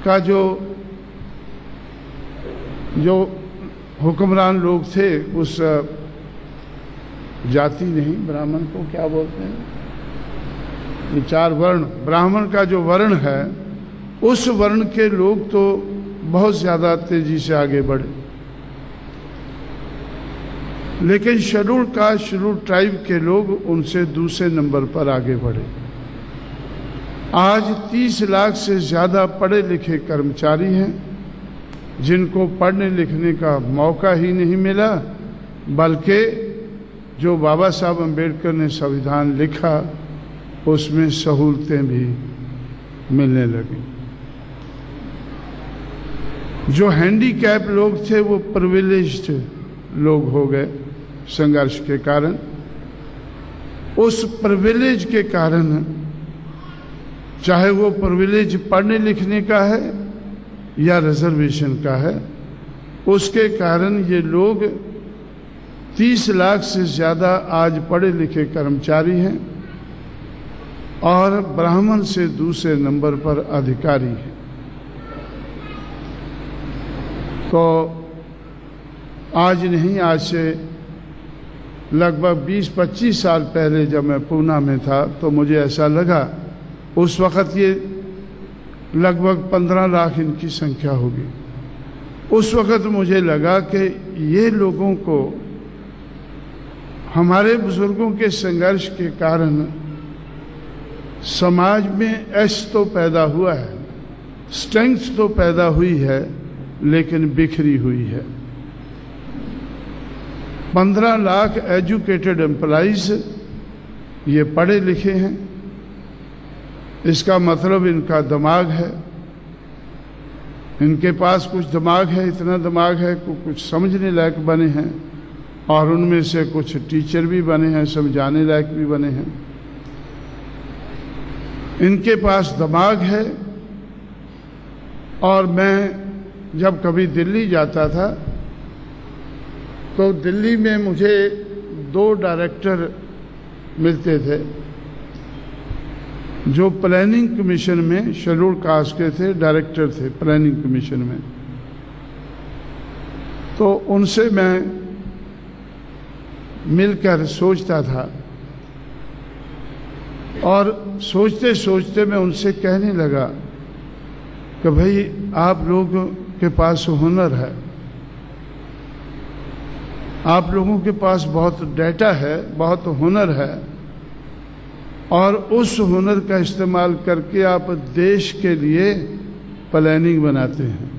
का जो हुक्मरान लोग थे, उस जाति नहीं, ब्राह्मण को क्या बोलते हैं, विचार वर्ण, ब्राह्मण का जो वर्ण है, उस वर्ण के लोग तो बहुत ज्यादा तेजी से आगे बढ़े, लेकिन शेड्यूल कास्ट, शेड्यूल ट्राइब के लोग उनसे दूसरे नंबर पर आगे बढ़े। आज 30 लाख से ज्यादा पढ़े लिखे कर्मचारी हैं जिनको पढ़ने लिखने का मौका ही नहीं मिला, बल्कि जो बाबा साहब अम्बेडकर ने संविधान लिखा उसमें सहूलतें भी मिलने लगी। जो हैंडीकैप लोग थे वो प्रिविलेज्ड लोग हो गए संघर्ष के कारण। उस प्रिविलेज के कारण, चाहे वो प्रिविलेज पढ़ने लिखने का है या रिजर्वेशन का है, उसके कारण ये लोग 30 लाख से ज्यादा आज पढ़े लिखे कर्मचारी हैं और ब्राह्मण से दूसरे नंबर पर अधिकारी हैं। तो आज नहीं, आज से लगभग 20-25 साल पहले जब मैं पूना में था तो मुझे ऐसा लगा, उस वक़्त ये लगभग 15 लाख इनकी संख्या होगी। उस वक़्त मुझे लगा कि ये लोगों को हमारे बुजुर्गों के संघर्ष के कारण समाज में ऐश तो पैदा हुआ है, स्ट्रेंथ तो पैदा हुई है, लेकिन बिखरी हुई है। 15 लाख एजुकेटेड एम्प्लॉइज ये पढ़े लिखे हैं, इसका मतलब इनका दिमाग है, इनके पास कुछ दिमाग है, इतना दिमाग है कि कुछ समझने लायक बने हैं, और उनमें से कुछ टीचर भी बने हैं, समझाने लायक भी बने हैं। इनके पास दिमाग है। और मैं जब कभी दिल्ली जाता था तो दिल्ली में मुझे 2 डायरेक्टर मिलते थे जो प्लानिंग कमीशन में शेड्यूल कास्ट के थे, डायरेक्टर थे प्लानिंग कमीशन में। तो उनसे मैं मिलकर सोचता था, और सोचते सोचते मैं उनसे कहने लगा कि भाई आप लोगों के पास हुनर है, आप लोगों के पास बहुत डेटा है, बहुत हुनर है, और उस हुनर का इस्तेमाल करके आप देश के लिए प्लानिंग बनाते हैं।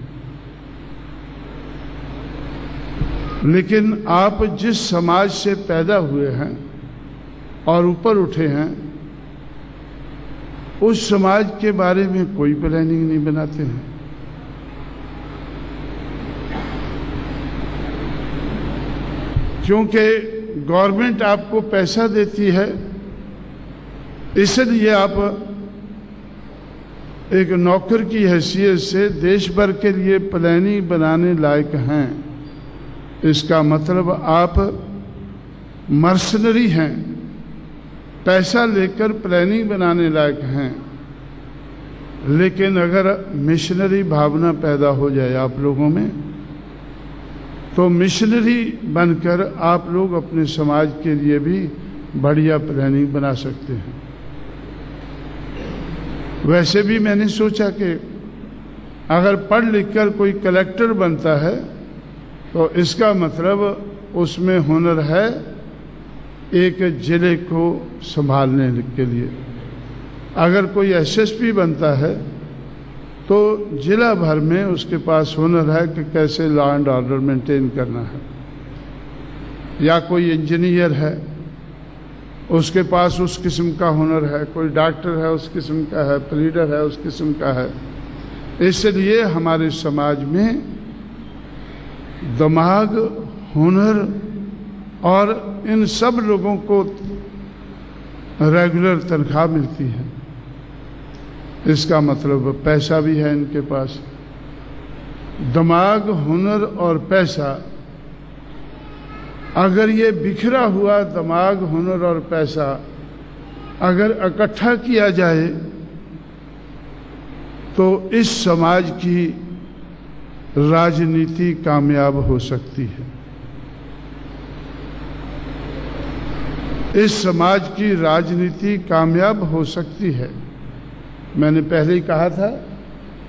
लेकिन आप जिस समाज से पैदा हुए हैं और ऊपर उठे हैं, उस समाज के बारे में कोई प्लानिंग नहीं बनाते हैं। क्योंकि गवर्नमेंट आपको पैसा देती है, इसलिए आप एक नौकर की हैसियत से देश भर के लिए प्लानिंग बनाने लायक हैं। इसका मतलब आप मर्सनरी हैं, पैसा लेकर प्लानिंग बनाने लायक हैं। लेकिन अगर मिशनरी भावना पैदा हो जाए आप लोगों में, तो मिशनरी बनकर आप लोग अपने समाज के लिए भी बढ़िया प्लानिंग बना सकते हैं। वैसे भी मैंने सोचा कि अगर पढ़ लिख कर कोई कलेक्टर बनता है तो इसका मतलब उसमें हुनर है एक जिले को संभालने के लिए। अगर कोई एसएसपी बनता है तो जिला भर में उसके पास हुनर है कि कैसे लॉ एंड ऑर्डर मेंटेन करना है। या कोई इंजीनियर है, उसके पास उस किस्म का हुनर है। कोई डॉक्टर है, उस किस्म का है। प्लीडर है, उस किस्म का है। इसलिए हमारे समाज में दिमाग, हुनर और इन सब लोगों को रेगुलर तनख्वाह मिलती है। इसका मतलब पैसा भी है इनके पास। दिमाग, हुनर और पैसा, अगर ये बिखरा हुआ दिमाग, हुनर और पैसा अगर इकट्ठा किया जाए तो इस समाज की राजनीति कामयाब हो सकती है। इस समाज की राजनीति कामयाब हो सकती है। मैंने पहले ही कहा था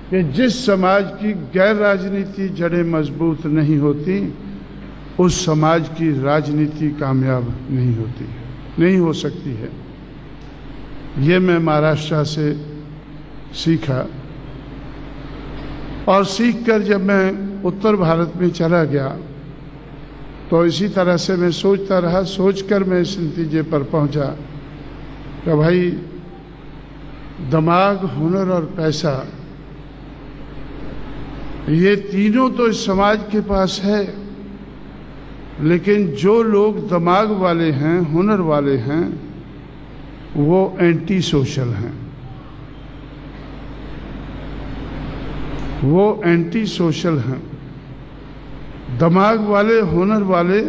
कि जिस समाज की गैर राजनीति जड़ें मजबूत नहीं होती, उस समाज की राजनीति कामयाब नहीं होती, नहीं हो सकती है। ये मैं महाराष्ट्र से सीखा, और सीखकर जब मैं उत्तर भारत में चला गया तो इसी तरह से मैं सोचता रहा। सोचकर मैं इस नतीजे पर पहुंचा कि भाई दिमाग, हुनर और पैसा, ये तीनों तो इस समाज के पास है, लेकिन जो लोग दिमाग वाले हैं, हुनर वाले हैं, वो एंटी सोशल हैं। वो एंटी सोशल हैं। दिमाग वाले, हुनर वाले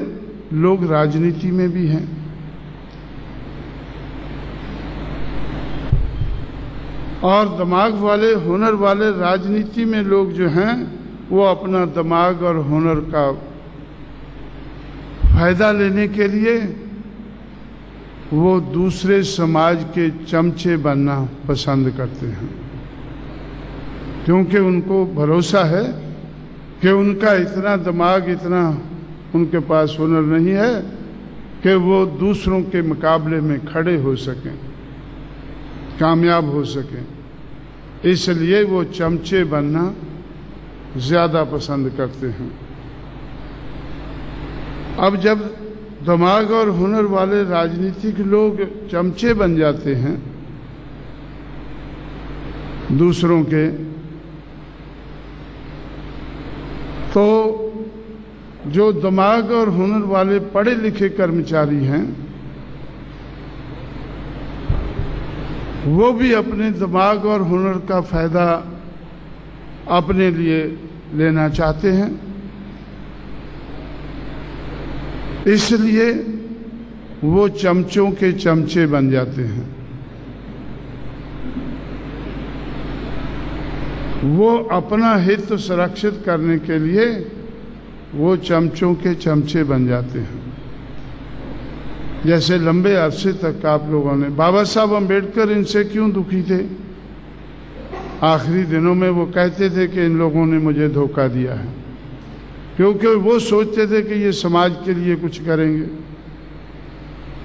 लोग राजनीति में भी हैं। और दिमाग वाले, हुनर वाले राजनीति में लोग जो हैं, वो अपना दिमाग और हुनर का फायदा लेने के लिए वो दूसरे समाज के चमचे बनना पसंद करते हैं, क्योंकि उनको भरोसा है कि उनका इतना दिमाग, इतना उनके पास हुनर नहीं है कि वो दूसरों के मुकाबले में खड़े हो सकें, कामयाब हो सकें। इसलिए वो चमचे बनना ज़्यादा पसंद करते हैं। अब जब दिमाग और हुनर वाले राजनीतिक लोग चमचे बन जाते हैं दूसरों के, तो जो दिमाग और हुनर वाले पढ़े लिखे कर्मचारी हैं, वो भी अपने दिमाग और हुनर का फायदा अपने लिए लेना चाहते हैं। इसलिए वो चमचों के चमचे बन जाते हैं। वो अपना हित सुरक्षित करने के लिए वो चमचों के चमचे बन जाते हैं। जैसे लंबे अरसे तक आप लोगों ने, बाबा साहब अम्बेडकर इनसे क्यों दुखी थे? आखिरी दिनों में वो कहते थे कि इन लोगों ने मुझे धोखा दिया है, क्योंकि वो सोचते थे कि ये समाज के लिए कुछ करेंगे।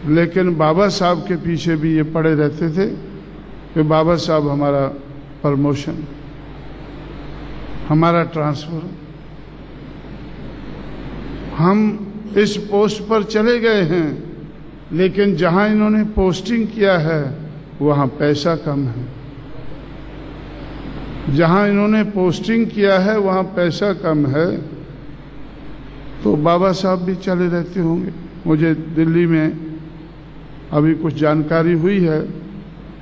लेकिन बाबा साहब के पीछे भी ये पड़े रहते थे कि बाबा साहब हमारा प्रमोशन, हमारा ट्रांसफर, हम इस पोस्ट पर चले गए हैं, लेकिन जहां इन्होंने पोस्टिंग किया है वहां पैसा कम है। जहां इन्होंने पोस्टिंग किया है वहां पैसा कम है, तो बाबा साहब भी चले रहते होंगे। मुझे दिल्ली में अभी कुछ जानकारी हुई है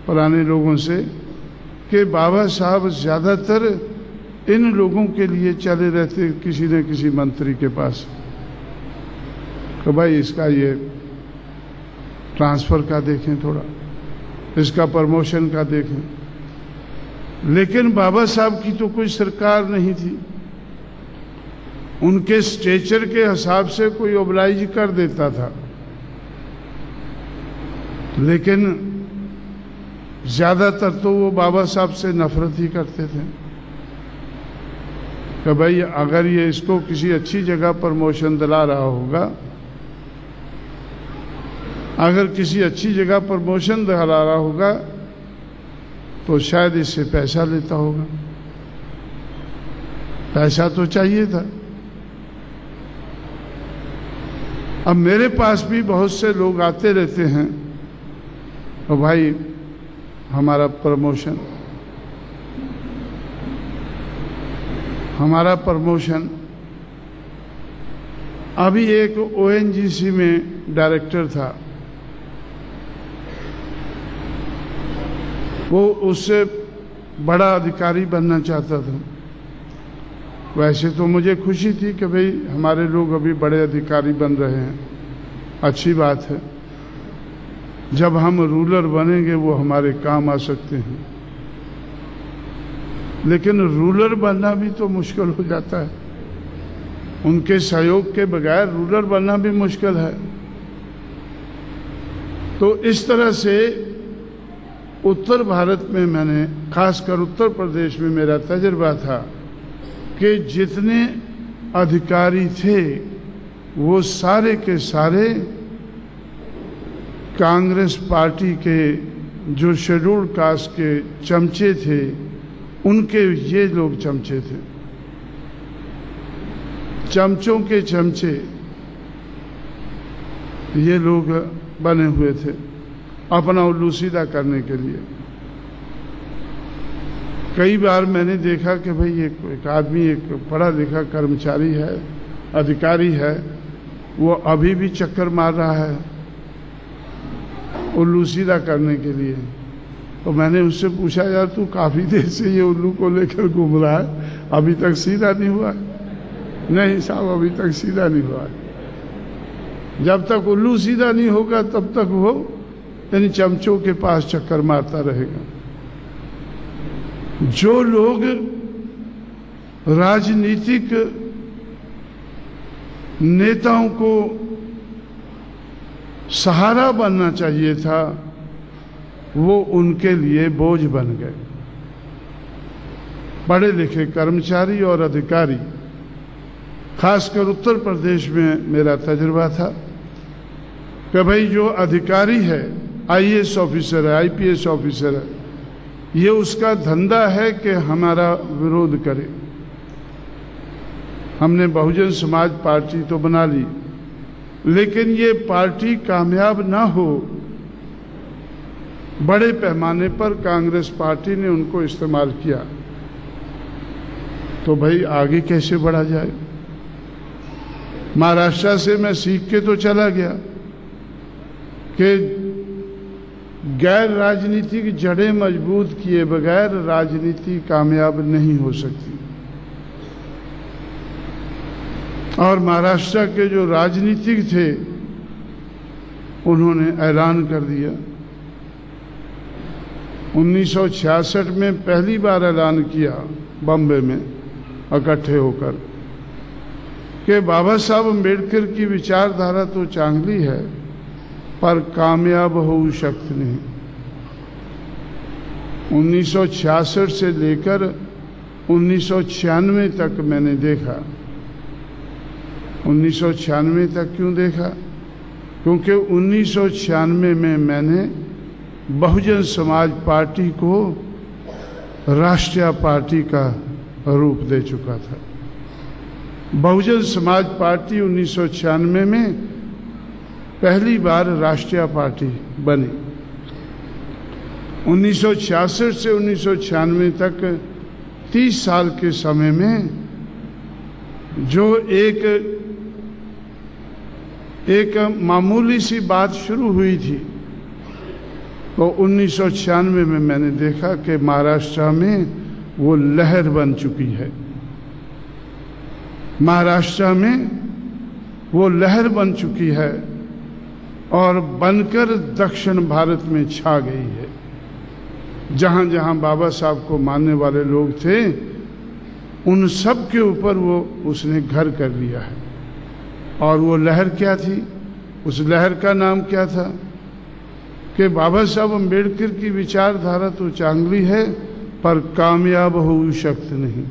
पुराने लोगों से कि बाबा साहब ज़्यादातर इन लोगों के लिए चले रहते किसी न किसी मंत्री के पास, तो भाई इसका ये ट्रांसफ़र का देखें, थोड़ा इसका प्रमोशन का देखें। लेकिन बाबा साहब की तो कोई सरकार नहीं थी, उनके स्टेचर के हिसाब से कोई ओबलाइज कर देता था, लेकिन ज़्यादातर तो वो बाबा साहब से नफरत ही करते थे कि भाई अगर ये इसको किसी अच्छी जगह प्रमोशन दिला रहा होगा, अगर किसी अच्छी जगह प्रमोशन दिला रहा होगा तो शायद इससे पैसा लेता होगा। पैसा तो चाहिए था। अब मेरे पास भी बहुत से लोग आते रहते हैं, तो भाई हमारा प्रमोशन अभी एक ओएनजीसी में डायरेक्टर था, वो उससे बड़ा अधिकारी बनना चाहता था। वैसे तो मुझे खुशी थी कि भाई हमारे लोग अभी बड़े अधिकारी बन रहे हैं, अच्छी बात है। जब हम रूलर बनेंगे वो हमारे काम आ सकते हैं, लेकिन रूलर बनना भी तो मुश्किल हो जाता है, उनके सहयोग के बगैर रूलर बनना भी मुश्किल है। तो इस तरह से उत्तर भारत में मैंने, खासकर उत्तर प्रदेश में मेरा तजुर्बा था कि जितने अधिकारी थे वो सारे के सारे कांग्रेस पार्टी के जो शेड्यूल्ड कास्ट के चमचे थे, उनके ये लोग चमचे थे, चमचों के चमचे ये लोग बने हुए थे अपना उल्लू सीधा करने के लिए। कई बार मैंने देखा कि भाई एक आदमी, एक पढ़ा लिखा कर्मचारी है, अधिकारी है, वो अभी भी चक्कर मार रहा है उल्लू सीधा करने के लिए। तो मैंने उससे पूछा, यार तू काफ़ी देर से ये उल्लू को लेकर घूम रहा है, अभी तक सीधा नहीं हुआ है? नहीं साहब, अभी तक सीधा नहीं हुआ है। जब तक उल्लू सीधा नहीं होगा तब तक वो इन चमचों के पास चक्कर मारता रहेगा। जो लोग राजनीतिक नेताओं को सहारा बनना चाहिए था, वो उनके लिए बोझ बन गए। पढ़े लिखे कर्मचारी और अधिकारी, खासकर उत्तर प्रदेश में मेरा तजुर्बा था कि भाई जो अधिकारी है, आईएएस ऑफिसर है, आईपीएस ऑफिसर है, ये उसका धंधा है कि हमारा विरोध करे। हमने बहुजन समाज पार्टी तो बना ली, लेकिन ये पार्टी कामयाब ना हो, बड़े पैमाने पर कांग्रेस पार्टी ने उनको इस्तेमाल किया, तो भाई आगे कैसे बढ़ा जाए। महाराष्ट्र से मैं सीख के तो चला गया कि गैर राजनीतिक जड़ें मजबूत किए बगैर राजनीति कामयाब नहीं हो सकती। और महाराष्ट्र के जो राजनीतिक थे उन्होंने ऐलान कर दिया, 1966 में पहली बार ऐलान किया बॉम्बे में इकट्ठे होकर कि बाबा साहब अम्बेडकर की विचारधारा तो चांगली है पर कामयाब हो सकती नहीं। 1966 से लेकर 1996 तक मैंने देखा। 1996 तक क्यों देखा? क्योंकि 1996 में मैंने बहुजन समाज पार्टी को राष्ट्रीय पार्टी का रूप दे चुका था। बहुजन समाज पार्टी 1996 में पहली बार राष्ट्रीय पार्टी बनी। 1966 से 1996 तक 30 साल के समय में जो एक मामूली सी बात शुरू हुई थी, तो 1996 में मैंने देखा कि महाराष्ट्र में वो लहर बन चुकी है। महाराष्ट्र में वो लहर बन चुकी है और बनकर दक्षिण भारत में छा गई है। जहाँ जहाँ बाबा साहब को मानने वाले लोग थे, उन सब के ऊपर वो उसने घर कर लिया है। और वो लहर क्या थी? उस लहर का नाम क्या था कि बाबा साहब अम्बेडकर की विचारधारा तो चांगली है, पर कामयाब हो शक्ति नहीं।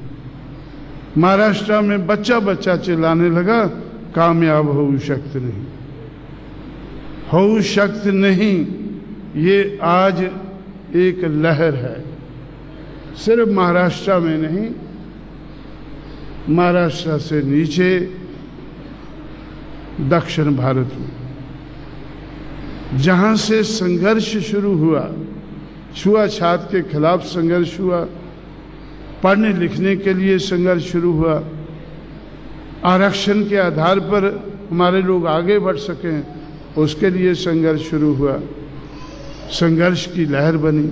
महाराष्ट्र में बच्चा बच्चा चिल्लाने लगा, कामयाब हो शक्ति नहीं, हो शक्ति नहीं। ये आज एक लहर है, सिर्फ महाराष्ट्र में नहीं, महाराष्ट्र से नीचे दक्षिण भारत में जहां से संघर्ष शुरू हुआ, छुआछूत के खिलाफ संघर्ष हुआ, पढ़ने लिखने के लिए संघर्ष शुरू हुआ, आरक्षण के आधार पर हमारे लोग आगे बढ़ सकें, उसके लिए संघर्ष शुरू हुआ, संघर्ष की लहर बनी।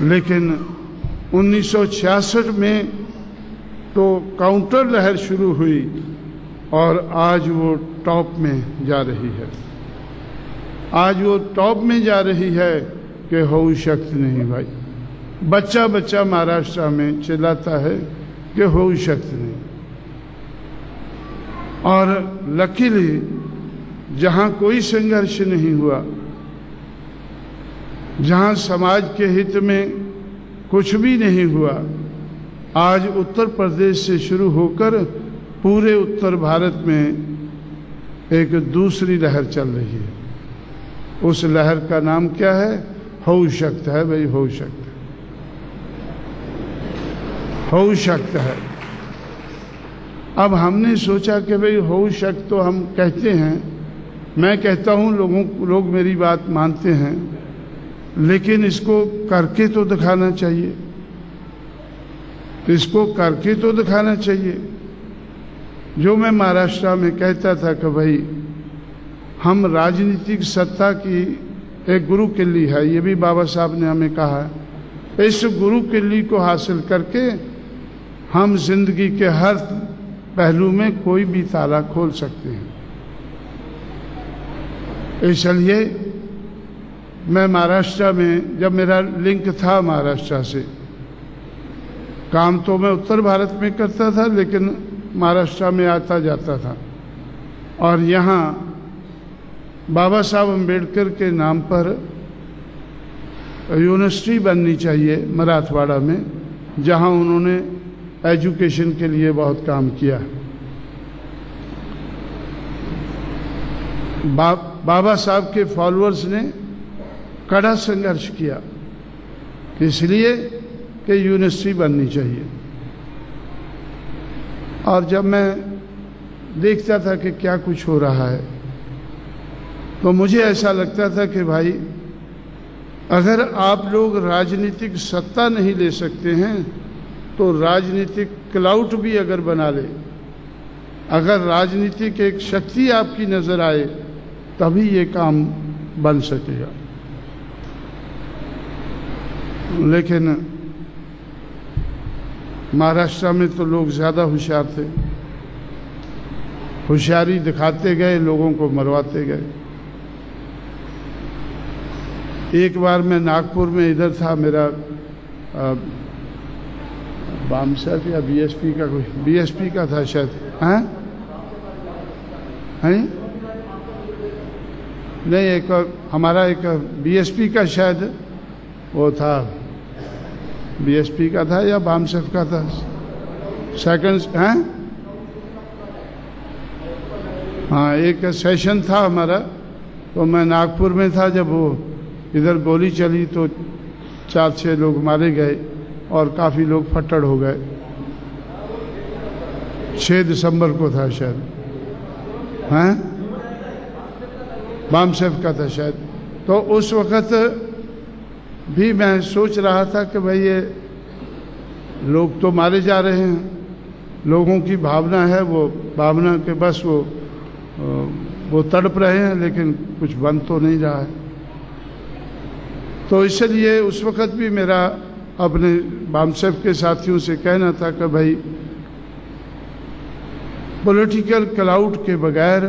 लेकिन 1966 में तो काउंटर लहर शुरू हुई और आज वो टॉप में जा रही है। आज वो टॉप में जा रही है कि हो शक्ति नहीं। भाई बच्चा बच्चा महाराष्ट्र में चिल्लाता है कि हो शक्ति नहीं। और लकीली जहाँ कोई संघर्ष नहीं हुआ, जहाँ समाज के हित में कुछ भी नहीं हुआ, आज उत्तर प्रदेश से शुरू होकर पूरे उत्तर भारत में एक दूसरी लहर चल रही है। उस लहर का नाम क्या है? हो शक्ति है। भाई हो शक्ति, हो शक्ति है। अब हमने सोचा कि भाई हो शक्ति तो हम कहते हैं, मैं कहता हूँ, लोग मेरी बात मानते हैं, लेकिन इसको करके तो दिखाना चाहिए, इसको करके तो दिखाना चाहिए। जो मैं महाराष्ट्र में कहता था कि भाई हम राजनीतिक सत्ता की एक गुरु किल्ली है, ये भी बाबा साहब ने हमें कहा है, इस गुरु किल्ली को हासिल करके हम जिंदगी के हर पहलू में कोई भी ताला खोल सकते हैं। इसलिए मैं महाराष्ट्र में, जब मेरा लिंक था महाराष्ट्र से, काम तो मैं उत्तर भारत में करता था लेकिन महाराष्ट्र में आता जाता था, और यहाँ बाबा साहब अम्बेडकर के नाम पर यूनिवर्सिटी बननी चाहिए मराठवाड़ा में, जहाँ उन्होंने एजुकेशन के लिए बहुत काम किया। बाबा साहब के फॉलोअर्स ने कड़ा संघर्ष किया, इसलिए कि यूनिवर्सिटी बननी चाहिए। और जब मैं देखता था कि क्या कुछ हो रहा है, तो मुझे ऐसा लगता था कि भाई अगर आप लोग राजनीतिक सत्ता नहीं ले सकते हैं, तो राजनीतिक क्लाउट भी अगर बना ले, अगर राजनीतिक एक शक्ति आपकी नजर आए, तभी ये काम बन सकेगा। लेकिन महाराष्ट्र में तो लोग ज़्यादा होशियार थे, होशियारी दिखाते गए, लोगों को मरवाते गए। एक बार मैं नागपुर में इधर था, मेरा बामसेफ या बीएसपी का, कोई बीएसपी का था शायद, हैं नहीं, एक हमारा एक बीएसपी का शायद वो था, बीएसपी का था या बामसेफ का था, सेकंड, हैं, हाँ, एक सेशन था हमारा। तो मैं नागपुर में था, जब वो इधर गोली चली तो 4-6 लोग मारे गए और काफ़ी लोग फट्टड़ हो गए। 6 दिसंबर को था शायद, हैं, बामसेफ का था शायद। तो उस वक़्त भी मैं सोच रहा था कि भाई ये लोग तो मारे जा रहे हैं, लोगों की भावना है, वो भावना के बस वो तड़प रहे हैं, लेकिन कुछ बन तो नहीं रहा है। तो इसलिए उस वक़्त भी मेरा अपने बामसेफ के साथियों से कहना था कि भाई पॉलिटिकल क्लाउड के बगैर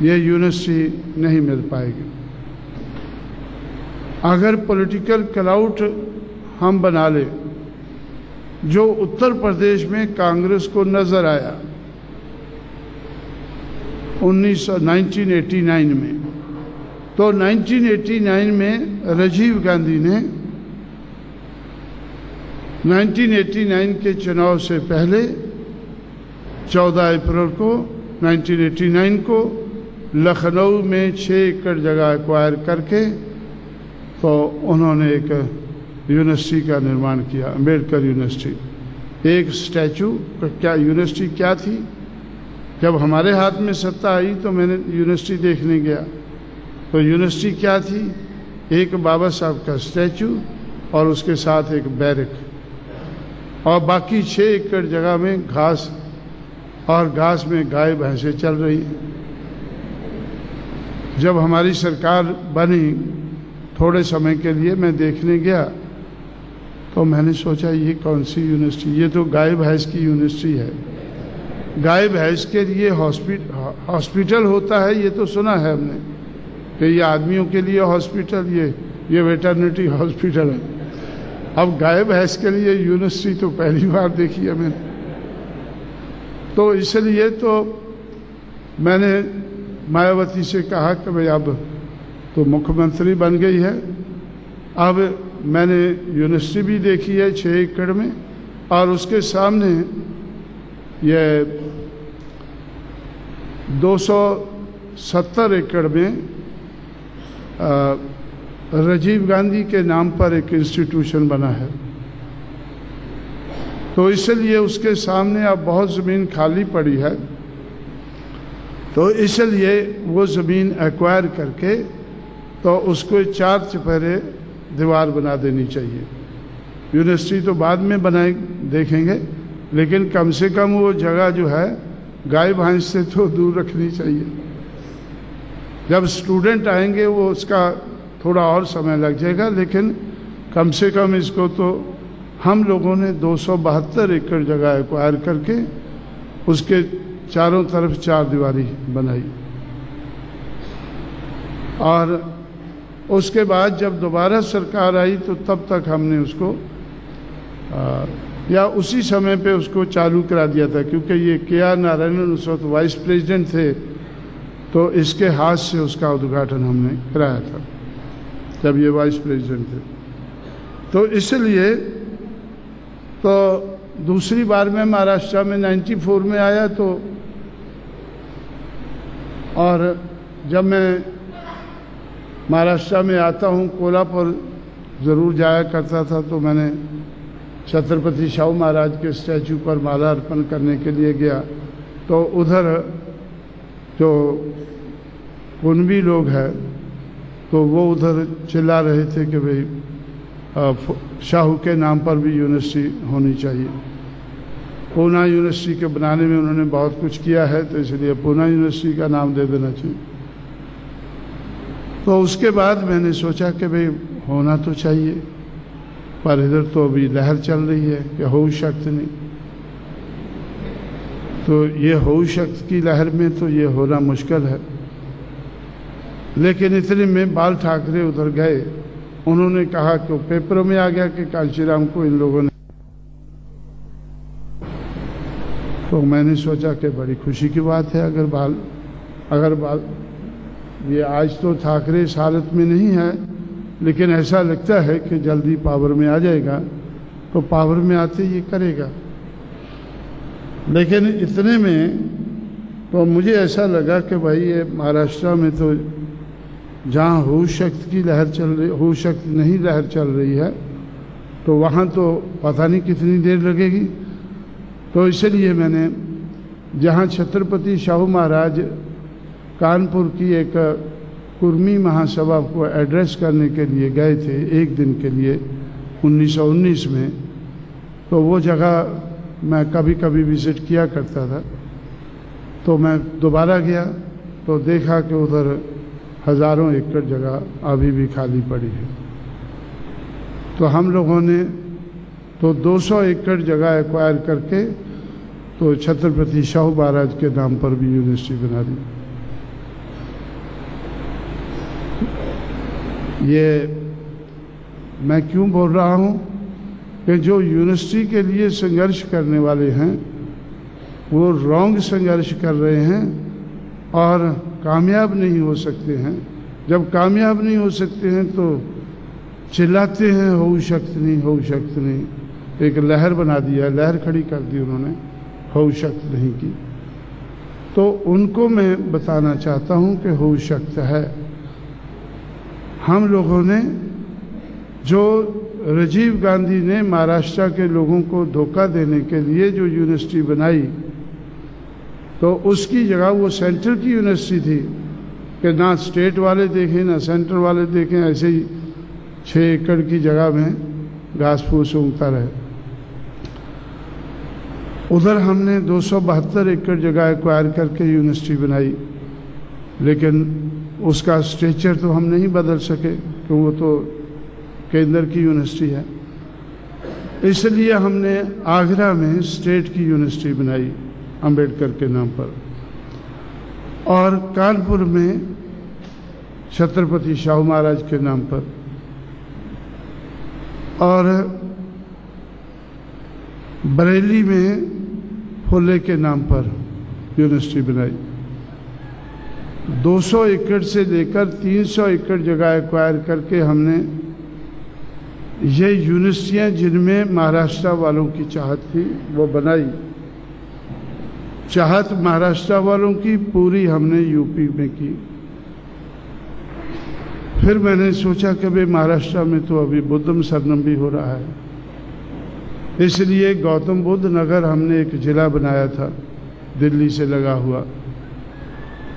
ये यूनिवर्सिटी नहीं मिल पाएगी। अगर पॉलिटिकल क्लाउड हम बना ले, जो उत्तर प्रदेश में कांग्रेस को नजर आया 1989 में, तो 1989 में राजीव गांधी ने 1989 के चुनाव से पहले 14 अप्रैल को 1989 को लखनऊ में 6 एकड़ जगह एक्वायर करके तो उन्होंने एक यूनिवर्सिटी का निर्माण किया, अम्बेडकर यूनिवर्सिटी। एक स्टैचू, क्या यूनिवर्सिटी क्या थी? जब हमारे हाथ में सत्ता आई तो मैंने यूनिवर्सिटी देखने गया, तो यूनिवर्सिटी क्या थी? एक बाबा साहब का स्टैचू और उसके साथ एक बैरक, और बाकी 6 एकड़ जगह में घास, और घास में गाय भैंसें चल रही हैं। जब हमारी सरकार बनी, थोड़े समय के लिए मैं देखने गया तो मैंने सोचा ये कौन सी यूनिवर्सिटी, ये तो गाय भैंस की यूनिवर्सिटी है। गाय भैंस के लिए हॉस्पिटल होता है, ये तो सुना है हमने कि ये आदमियों के लिए हॉस्पिटल, ये वेटरनिटी हॉस्पिटल है। अब गाय भैंस के लिए यूनिवर्सिटी तो पहली बार देखी है मैंने। तो इसलिए तो मैंने मायावती से कहा कि भाई अब तो मुख्यमंत्री बन गई है, अब मैंने यूनिवर्सिटी भी देखी है 6 एकड़ में, और उसके सामने ये 270 एकड़ में राजीव गांधी के नाम पर एक इंस्टीट्यूशन बना है। तो इसलिए उसके सामने अब बहुत ज़मीन खाली पड़ी है, तो इसलिए वो ज़मीन एक्वायर करके तो उसको 4 चौफेरे दीवार बना देनी चाहिए। यूनिवर्सिटी तो बाद में बनाए देखेंगे, लेकिन कम से कम वो जगह जो है गाय भैंस से तो दूर रखनी चाहिए। जब स्टूडेंट आएंगे वो उसका थोड़ा और समय लग जाएगा, लेकिन कम से कम इसको तो हम लोगों ने 272 एकड़ जगह एक्वायर करके उसके चारों तरफ 4 दीवारी बनाई। और उसके बाद जब दोबारा सरकार आई तो तब तक हमने उसको या उसी समय पे उसको चालू करा दिया था, क्योंकि ये के.आर. नारायणन उस वक्त वाइस प्रेसिडेंट थे, तो इसके हाथ से उसका उद्घाटन हमने कराया था जब ये वाइस प्रेसिडेंट थे। तो इसलिए तो दूसरी बार मैं महाराष्ट्र में 94 में आया, तो और जब मैं महाराष्ट्र में आता हूँ, कोल्हापुर ज़रूर जाया करता था, तो मैंने छत्रपति शाहू महाराज के स्टैचू पर माला अर्पण करने के लिए गया, तो उधर जो कुनबी लोग हैं तो वो उधर चिल्ला रहे थे कि भाई शाहू के नाम पर भी यूनिवर्सिटी होनी चाहिए। पूना यूनिवर्सिटी के बनाने में उन्होंने बहुत कुछ किया है, तो इसलिए पूना यूनिवर्सिटी का नाम दे देना चाहिए। तो उसके बाद मैंने सोचा कि भाई होना तो चाहिए, पर इधर तो अभी लहर चल रही है कि हो शक्ति नहीं, तो ये हो शक्ति की लहर में तो ये होना मुश्किल है। लेकिन इतने में बाल ठाकरे उधर गए, उन्होंने कहा कि पेपरों में आ गया कि कांशीराम को इन लोगों ने, तो मैंने सोचा कि बड़ी खुशी की बात है। अगर बाल ये आज तो ठाकरे इस हालत में नहीं है, लेकिन ऐसा लगता है कि जल्दी पावर में आ जाएगा, तो पावर में आते ये करेगा। लेकिन इतने में तो मुझे ऐसा लगा कि भाई ये महाराष्ट्र में तो जहाँ हो शक्ति की लहर चल रही, हो शक्ति नहीं लहर चल रही है, तो वहाँ तो पता नहीं कितनी देर लगेगी। तो इसलिए मैंने जहाँ छत्रपति शाहू महाराज कानपुर की एक कुर्मी महासभा को एड्रेस करने के लिए गए थे एक दिन के लिए 1919 में, तो वो जगह मैं कभी कभी विज़िट किया करता था। तो मैं दोबारा गया तो देखा कि उधर हज़ारों एकड़ जगह अभी भी खाली पड़ी है। तो हम लोगों ने तो 200 एकड़ जगह एक्वायर करके तो छत्रपति शाहू महाराज के नाम पर भी यूनिवर्सिटी बना दी। ये मैं क्यों बोल रहा हूँ कि जो यूनिवर्सिटी के लिए संघर्ष करने वाले हैं वो रॉन्ग संघर्ष कर रहे हैं और कामयाब नहीं हो सकते हैं। जब कामयाब नहीं हो सकते हैं तो चिल्लाते हैं हो शक्त नहीं, हो शक्त नहीं। एक लहर बना दिया, लहर खड़ी कर दी उन्होंने, हो शक्त नहीं की। तो उनको मैं बताना चाहता हूँ कि हो शक्त है। हम लोगों ने जो राजीव गांधी ने महाराष्ट्र के लोगों को धोखा देने के लिए जो यूनिवर्सिटी बनाई, तो उसकी जगह वो सेंटर की यूनिवर्सिटी थी कि ना स्टेट वाले देखें ना सेंटर वाले देखें, ऐसे ही 6 एकड़ की जगह में घास फूस उगता रहे। उधर हमने 272 एकड़ जगह एक्वायर करके यूनिवर्सिटी बनाई, लेकिन उसका स्ट्रक्चर तो हम नहीं बदल सके क्योंकि वो तो केंद्र की यूनिवर्सिटी है। इसलिए हमने आगरा में स्टेट की यूनिवर्सिटी बनाई अंबेडकर के नाम पर, और कानपुर में छत्रपति शाहू महाराज के नाम पर, और बरेली में फुले के नाम पर यूनिवर्सिटी बनाई। 200 एकड़ से लेकर 300 एकड़ जगह एक्वायर करके हमने ये यूनिवर्सिटियाँ जिनमें महाराष्ट्र वालों की चाहत थी वो बनाई। चाहत महाराष्ट्र वालों की पूरी हमने यूपी में की। फिर मैंने सोचा कि भाई महाराष्ट्र में तो अभी बुद्धम शरणम भी हो रहा है, इसलिए गौतम बुद्ध नगर हमने एक जिला बनाया था दिल्ली से लगा हुआ,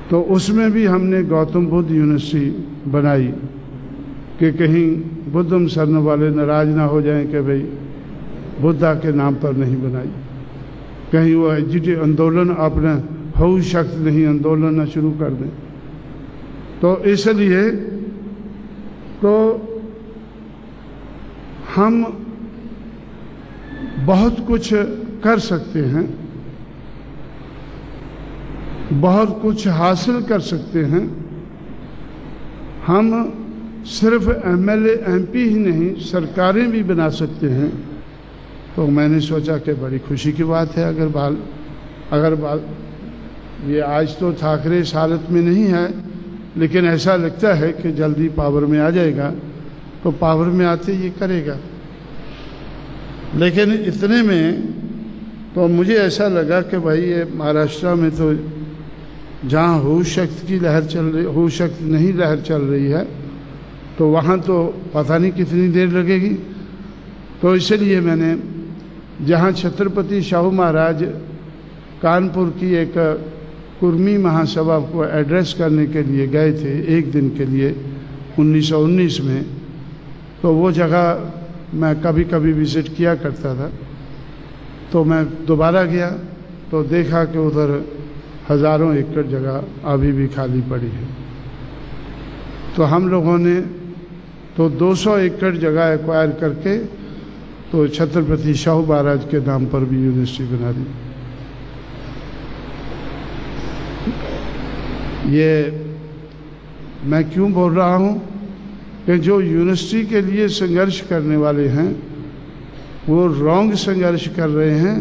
तो उसमें भी हमने गौतम बुद्ध यूनिवर्सिटी बनाई कि कहीं बुद्धम शरण वाले नाराज ना हो जाएं कि भाई बुद्धा के नाम पर नहीं बनाई, कहीं वो एजिटेट आंदोलन अपना हो शक्त नहीं आंदोलन ना शुरू कर दें। तो इसलिए तो हम बहुत कुछ कर सकते हैं, बहुत कुछ हासिल कर सकते हैं। हम सिर्फ एमएलए एमपी ही नहीं सरकारें भी बना सकते हैं। तो मैंने सोचा कि बड़ी खुशी की बात है अगर ये आज तो ठाकरे इस हालत में नहीं है, लेकिन ऐसा लगता है कि जल्दी पावर में आ जाएगा, तो पावर में आते ये करेगा। लेकिन इतने में तो मुझे ऐसा लगा कि भाई ये महाराष्ट्र में तो जहाँ हो शक्त की लहर चल रही, हो शक्त नहीं लहर चल रही है, तो वहाँ तो पता नहीं कितनी देर लगेगी। तो इसलिए मैंने जहाँ छत्रपति शाहू महाराज कानपुर की एक कुर्मी महासभा को एड्रेस करने के लिए गए थे एक दिन के लिए 1919 में, तो वो जगह मैं कभी कभी विज़िट किया करता था। तो मैं दोबारा गया तो देखा कि उधर हज़ारों एकड़ जगह अभी भी खाली पड़ी है। तो हम लोगों ने तो 200 एकड़ जगह एक्वायर करके तो छत्रपति शाहू महाराज के नाम पर भी यूनिवर्सिटी बना दी। ये मैं क्यों बोल रहा हूँ कि जो यूनिवर्सिटी के लिए संघर्ष करने वाले हैं वो रॉन्ग संघर्ष कर रहे हैं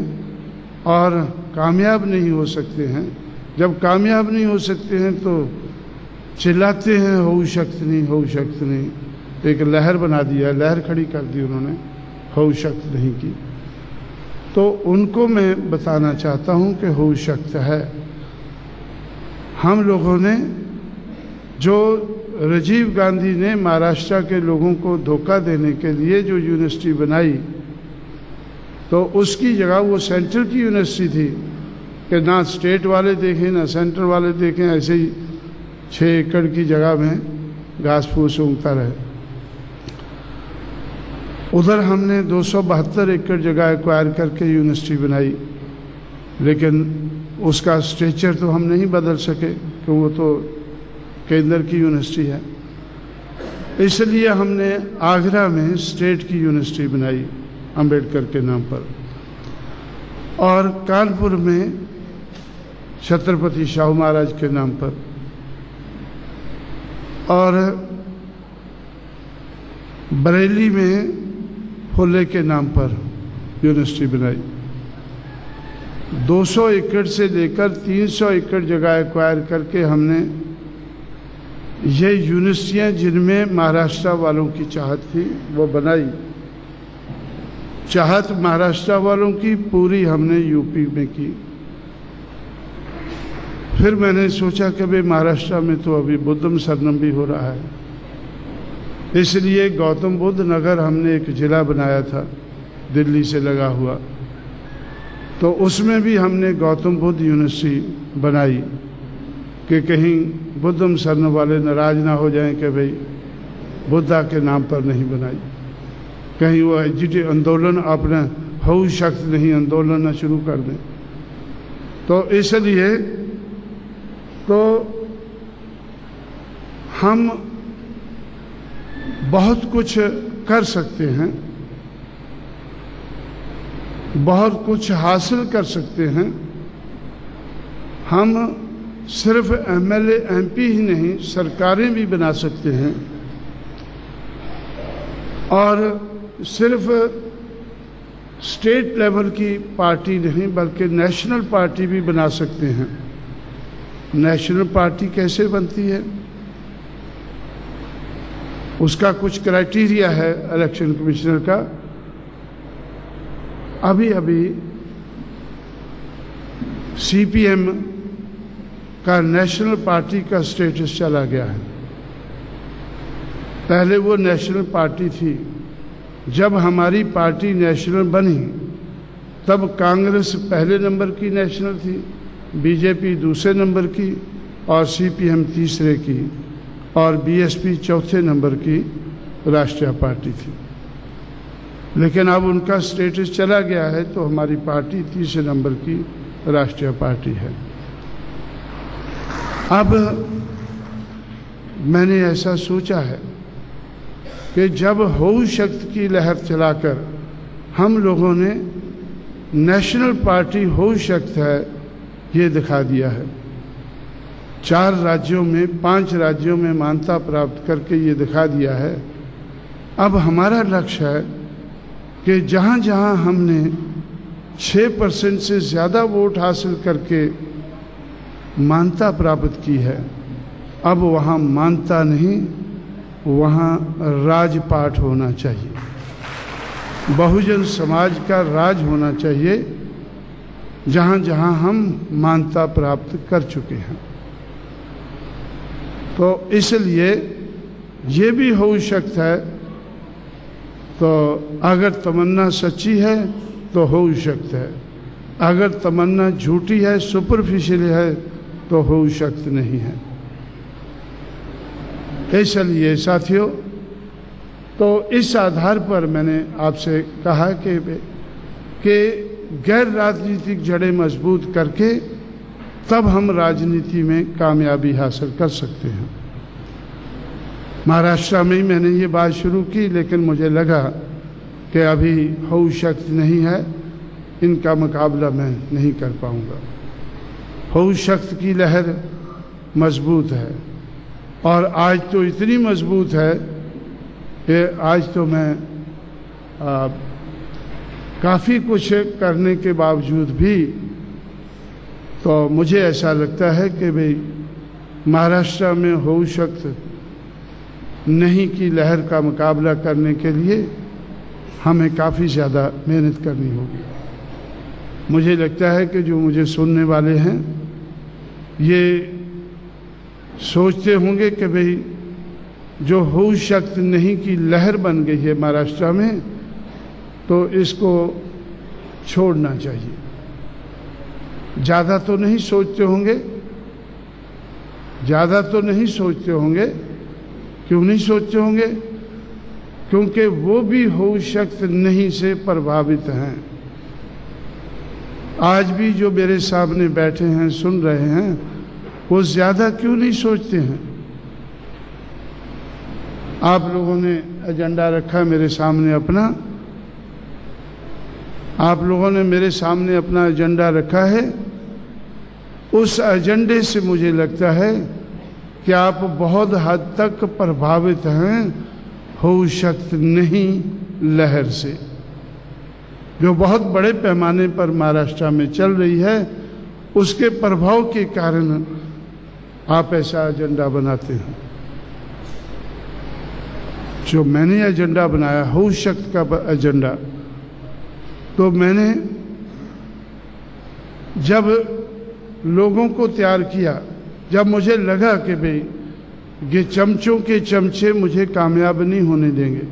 और कामयाब नहीं हो सकते हैं। जब कामयाब नहीं हो सकते हैं तो चिल्लाते हैं हो शक्त नहीं, हो शक्त नहीं। एक लहर बना दिया, लहर खड़ी कर दी उन्होंने, हो शक्त नहीं की। तो उनको मैं बताना चाहता हूँ कि हो शक्त है। हम लोगों ने जो राजीव गांधी ने महाराष्ट्र के लोगों को धोखा देने के लिए जो यूनिवर्सिटी बनाई, तो उसकी जगह वो सेंट्रल की यूनिवर्सिटी थी कि ना स्टेट वाले देखें ना सेंट्रल वाले देखें, ऐसे ही 6 एकड़ की जगह में घास फूस उगता रहे। उधर हमने 272 एकड़ जगह एक्वायर करके यूनिवर्सिटी बनाई, लेकिन उसका स्ट्रक्चर तो हम नहीं बदल सके कि वो तो केंद्र की यूनिवर्सिटी है। इसलिए हमने आगरा में स्टेट की यूनिवर्सिटी बनाई अंबेडकर के नाम पर, और कानपुर में छत्रपति शाहू महाराज के नाम पर, और बरेली में फुले के नाम पर यूनिवर्सिटी बनाई। 200 एकड़ से लेकर 300 एकड़ जगह एक्वायर करके हमने ये यूनिवर्सिटियाँ जिनमें महाराष्ट्र वालों की चाहत थी वो बनाई। चाहत महाराष्ट्र वालों की पूरी हमने यूपी में की। फिर मैंने सोचा कि भाई महाराष्ट्र में तो अभी बुद्धम शरणम भी हो रहा है, इसलिए गौतम बुद्ध नगर हमने एक जिला बनाया था दिल्ली से लगा हुआ, तो उसमें भी हमने गौतम बुद्ध यूनिवर्सिटी बनाई कि कहीं बुद्धम शरण वाले नाराज ना हो जाएं कि भाई बुद्धा के नाम पर नहीं बनाई, कहीं वो एजिटेट आंदोलन अपना हऊ शख्स नहीं आंदोलन न शुरू कर दें। तो इसलिए तो हम बहुत कुछ कर सकते हैं, बहुत कुछ हासिल कर सकते हैं। हम सिर्फ एमएलए एमपी ही नहीं, सरकारें भी बना सकते हैं, और सिर्फ स्टेट लेवल की पार्टी नहीं बल्कि नेशनल पार्टी भी बना सकते हैं। नेशनल पार्टी कैसे बनती है, उसका कुछ क्राइटेरिया है इलेक्शन कमिश्नर का। अभी अभी सीपीएम का नेशनल पार्टी का स्टेटस चला गया है। पहले वो नेशनल पार्टी थी। जब हमारी पार्टी नेशनल बनी तब कांग्रेस पहले नंबर की नेशनल थी, बीजेपी दूसरे नंबर की, और सीपीएम तीसरे की, और बीएसपी चौथे नंबर की राष्ट्रीय पार्टी थी। लेकिन अब उनका स्टेटस चला गया है तो हमारी पार्टी तीसरे नंबर की राष्ट्रीय पार्टी है। अब मैंने ऐसा सोचा है कि जब हऊ शक्ति की लहर चलाकर हम लोगों ने नेशनल पार्टी हऊ शक्ति है ये दिखा दिया है, 4 राज्यों में 5 राज्यों में मान्यता प्राप्त करके ये दिखा दिया है। अब हमारा लक्ष्य है कि जहाँ जहाँ हमने 6% से ज़्यादा वोट हासिल करके मान्यता प्राप्त की है, अब वहाँ मान्यता नहीं, वहाँ राजपाट होना चाहिए, बहुजन समाज का राज होना चाहिए, जहाँ जहाँ हम मान्यता प्राप्त कर चुके हैं। तो इसलिए ये भी हो सकता है, तो अगर तमन्ना सच्ची है तो हो सकता है, अगर तमन्ना झूठी है, सुपरफिशियल है, तो हो सकता नहीं है। इसलिए साथियों, तो इस आधार पर मैंने आपसे कहा कि गैर राजनीतिक जड़ें मजबूत करके तब हम राजनीति में कामयाबी हासिल कर सकते हैं। महाराष्ट्र में ही मैंने ये बात शुरू की, लेकिन मुझे लगा कि अभी हऊ शक्ति नहीं है, इनका मुकाबला मैं नहीं कर पाऊंगा। हऊ शक्ति की लहर मजबूत है, और आज तो इतनी मजबूत है कि आज तो मैं काफ़ी कुछ करने के बावजूद भी तो मुझे ऐसा लगता है कि भाई महाराष्ट्र में हऊ शक्ति नहीं की लहर का मुकाबला करने के लिए हमें काफ़ी ज़्यादा मेहनत करनी होगी। मुझे लगता है कि जो मुझे सुनने वाले हैं ये सोचते होंगे कि भाई जो हऊ शक्ति नहीं की लहर बन गई है महाराष्ट्र में, तो इसको छोड़ना चाहिए। ज़्यादा तो नहीं सोचते होंगे, ज़्यादा तो नहीं सोचते होंगे। क्यों नहीं सोचते होंगे? क्योंकि वो भी होश शक्त नहीं से प्रभावित हैं। आज भी जो मेरे सामने बैठे हैं, सुन रहे हैं, वो ज़्यादा क्यों नहीं सोचते हैं? आप लोगों ने एजेंडा रखा मेरे सामने अपना, आप लोगों ने मेरे सामने अपना एजेंडा रखा है। उस एजेंडे से मुझे लगता है कि आप बहुत हद तक प्रभावित हैं होश शक्त नहीं लहर से, जो बहुत बड़े पैमाने पर महाराष्ट्र में चल रही है। उसके प्रभाव के कारण आप ऐसा एजेंडा बनाते हैं। जो मैंने एजेंडा बनाया होश शक्त का एजेंडा, तो मैंने जब लोगों को तैयार किया, जब मुझे लगा कि भाई ये चमचों के चमचे मुझे कामयाब नहीं होने देंगे,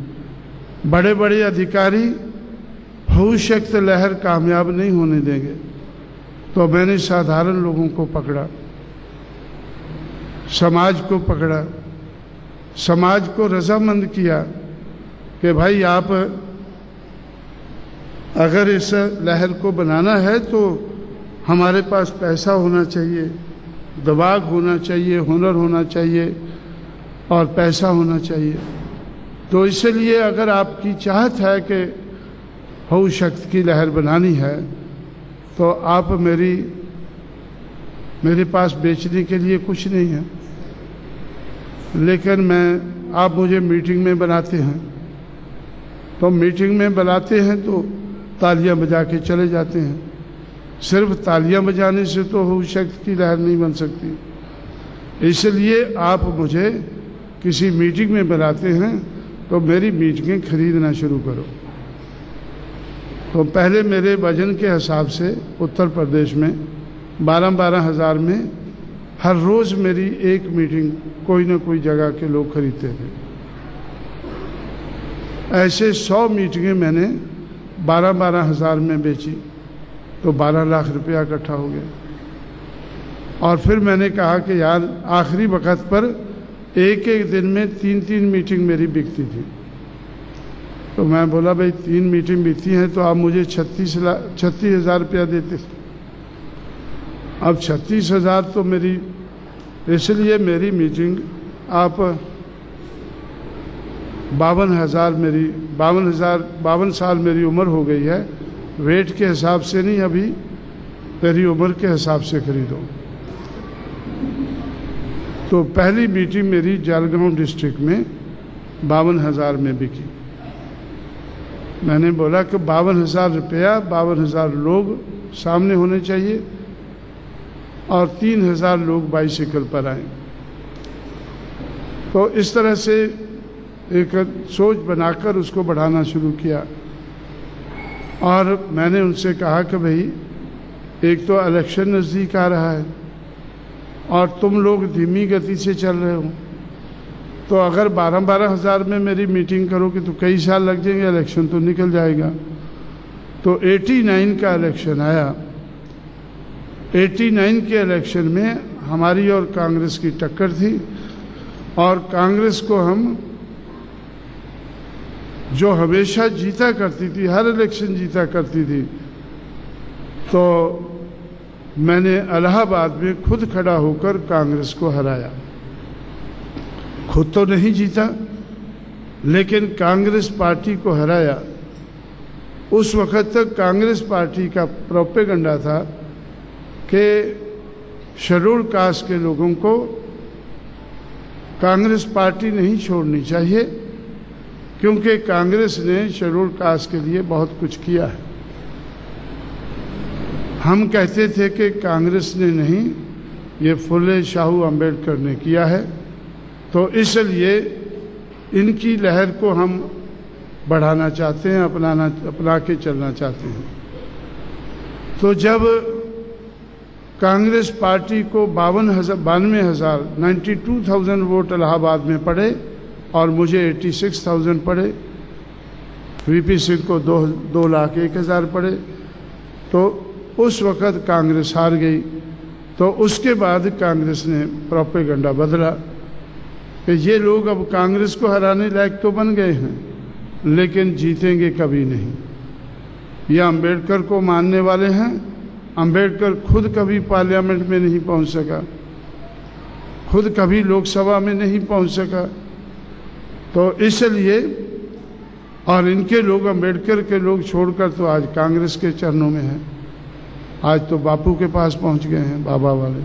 बड़े बड़े अधिकारी होश शक्त लहर कामयाब नहीं होने देंगे, तो मैंने साधारण लोगों को पकड़ा, समाज को पकड़ा, समाज को रजामंद किया कि भाई आप अगर इस लहर को बनाना है तो हमारे पास पैसा होना चाहिए, दिमाग होना चाहिए, हुनर होना चाहिए और पैसा होना चाहिए। तो इसलिए अगर आपकी चाहत है कि होश शक्त की लहर बनानी है, तो आप मेरे पास बेचने के लिए कुछ नहीं है, लेकिन आप मुझे मीटिंग में बनाते हैं, तो मीटिंग में बुलाते हैं तो तालियां बजा के चले जाते हैं। सिर्फ तालियां बजाने से तो होश शक्त की लहर नहीं बन सकती। इसलिए आप मुझे किसी मीटिंग में बुलाते हैं तो मेरी मीटिंगें खरीदना शुरू करो। तो पहले मेरे वजन के हिसाब से उत्तर प्रदेश में 12-12 हज़ार में हर रोज़ मेरी एक मीटिंग कोई ना कोई जगह के लोग खरीदते थे। ऐसे 100 मीटिंगें मैंने 12-12 हज़ार में बेची, तो 12 लाख रुपया इकट्ठा हो गया। और फिर मैंने कहा कि यार आखिरी वक्त पर एक एक दिन में 3-3 मीटिंग मेरी बिकती थी। तो मैं बोला भाई 3 मीटिंग बिकती हैं तो आप मुझे 36,000 रुपया देते। अब 36,000 तो मेरी, इसलिए मेरी मीटिंग आप 52 साल मेरी उम्र हो गई है, वेट के हिसाब से नहीं, अभी मेरी उम्र के हिसाब से खरीदो। तो पहली मीटिंग मेरी जलगांव डिस्ट्रिक्ट में 52,000 में बिकी। मैंने बोला कि 52,000 रुपया, 52,000 लोग सामने होने चाहिए और 3,000 लोग बाइसिकल पर आए। तो इस तरह से एक सोच बनाकर उसको बढ़ाना शुरू किया। और मैंने उनसे कहा कि भाई एक तो इलेक्शन नज़दीक आ रहा है और तुम लोग धीमी गति से चल रहे हो, तो अगर 12-12 हज़ार में मेरी मीटिंग करोगे तो कई साल लग जाएंगे, इलेक्शन तो निकल जाएगा। तो 89 का इलेक्शन आया। 89 के इलेक्शन में हमारी और कांग्रेस की टक्कर थी, और कांग्रेस को हम जो हमेशा जीता करती थी, हर इलेक्शन जीता करती थी, तो मैंने इलाहाबाद में खुद खड़ा होकर कांग्रेस को हराया। खुद तो नहीं जीता, लेकिन कांग्रेस पार्टी को हराया। उस वक्त तक कांग्रेस पार्टी का प्रोपेगेंडा था कि शेड्यूल कास्ट के लोगों को कांग्रेस पार्टी नहीं छोड़नी चाहिए, क्योंकि कांग्रेस ने शेड्यूल कास्ट के लिए बहुत कुछ किया है। हम कहते थे कि कांग्रेस ने नहीं, ये फुले शाहू अम्बेडकर ने किया है, तो इसलिए इनकी लहर को हम बढ़ाना चाहते हैं, अपना के चलना चाहते हैं। तो जब कांग्रेस पार्टी को 92,000 वोट इलाहाबाद में पड़े और मुझे 86,000 पड़े, वीपी सिंह को 2,01,000 पड़े, तो उस वक़्त कांग्रेस हार गई। तो उसके बाद कांग्रेस ने प्रोपेगेंडा बदला कि ये लोग अब कांग्रेस को हराने लायक तो बन गए हैं, लेकिन जीतेंगे कभी नहीं। ये अंबेडकर को मानने वाले हैं। अंबेडकर खुद कभी पार्लियामेंट में नहीं पहुंच सका, खुद कभी लोकसभा में नहीं पहुंच सका। तो इसलिए, और इनके लोग, अंबेडकर के लोग छोड़कर तो आज कांग्रेस के चरणों में हैं, आज तो बापू के पास पहुंच गए हैं, बाबा वाले।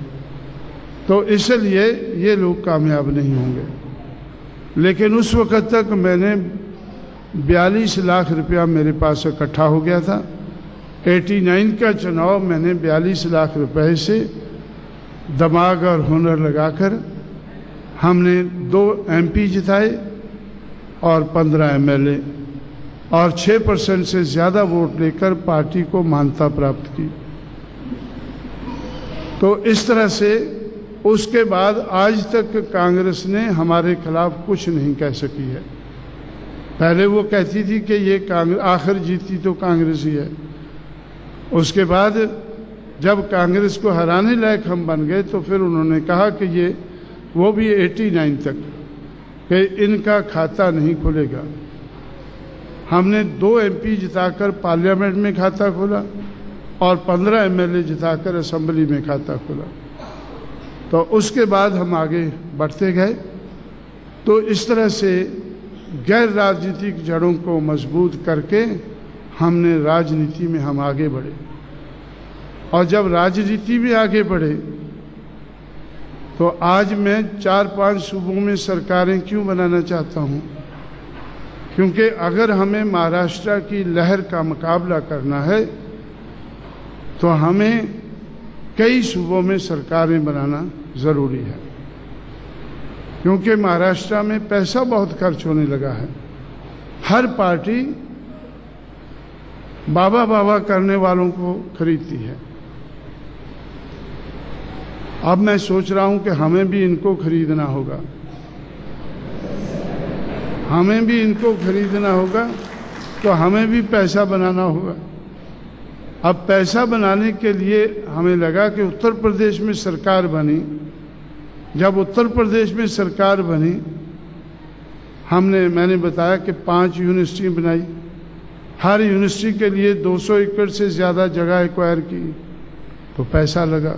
तो इसलिए ये लोग कामयाब नहीं होंगे। लेकिन उस वक़्त तक मैंने 42 लाख रुपया मेरे पास इकट्ठा हो गया था। 89 का चुनाव मैंने 42 लाख रुपए से दिमाग और हुनर लगाकर हमने 2 MP जिताए और 15 MLA और 6% से ज़्यादा वोट लेकर पार्टी को मान्यता प्राप्त की। तो इस तरह से उसके बाद आज तक कांग्रेस ने हमारे खिलाफ कुछ नहीं कह सकी है। पहले वो कहती थी कि ये कांग्रेस, आखिर जीती तो कांग्रेस ही है। उसके बाद जब कांग्रेस को हराने लायक हम बन गए तो फिर उन्होंने कहा कि ये, वो भी 89 तक, कि इनका खाता नहीं खुलेगा। हमने 2 MP जिताकर पार्लियामेंट में खाता खोला और 15 MLA जिताकर असेंबली में खाता खोला। तो उसके बाद हम आगे बढ़ते गए। तो इस तरह से गैर राजनीतिक जड़ों को मजबूत करके हमने राजनीति में हम आगे बढ़े। और जब राजनीति में आगे बढ़े तो आज मैं 4-5 सूबों में सरकारें क्यों बनाना चाहता हूँ? क्योंकि अगर हमें महाराष्ट्र की लहर का मुकाबला करना है तो हमें कई सूबों में सरकारें बनाना ज़रूरी है। क्योंकि महाराष्ट्र में पैसा बहुत खर्च होने लगा है। हर पार्टी बाबा बाबा करने वालों को खरीदती है। अब मैं सोच रहा हूं कि हमें भी इनको खरीदना होगा, हमें भी इनको खरीदना होगा, तो हमें भी पैसा बनाना होगा। अब पैसा बनाने के लिए हमें लगा कि उत्तर प्रदेश में सरकार बनी। जब उत्तर प्रदेश में सरकार बनी, मैंने बताया कि 5 यूनिवर्सिटी बनाई। हर यूनिवर्सिटी के लिए 200 एकड़ से ज़्यादा जगह एक्वायर की, तो पैसा लगा।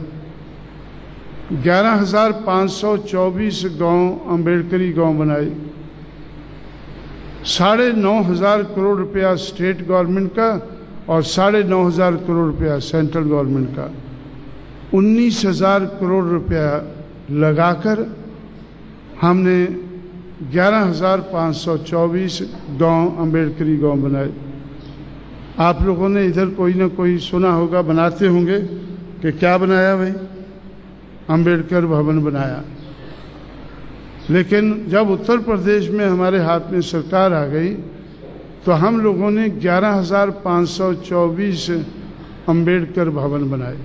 11,524 गांव, अम्बेडकरी गांव बनाए। 9,500 करोड़ रुपया स्टेट गवर्नमेंट का और 9,500 करोड़ रुपया सेंट्रल गवर्नमेंट का, 19,000 करोड़ रुपया लगाकर हमने 11,524 गांव, अम्बेडकरी गांव बनाए। आप लोगों ने इधर कोई ना कोई सुना होगा, बनाते होंगे कि क्या बनाया भाई, अम्बेडकर भवन बनाया। लेकिन जब उत्तर प्रदेश में हमारे हाथ में सरकार आ गई तो हम लोगों ने 11,524 अम्बेडकर भवन बनाए।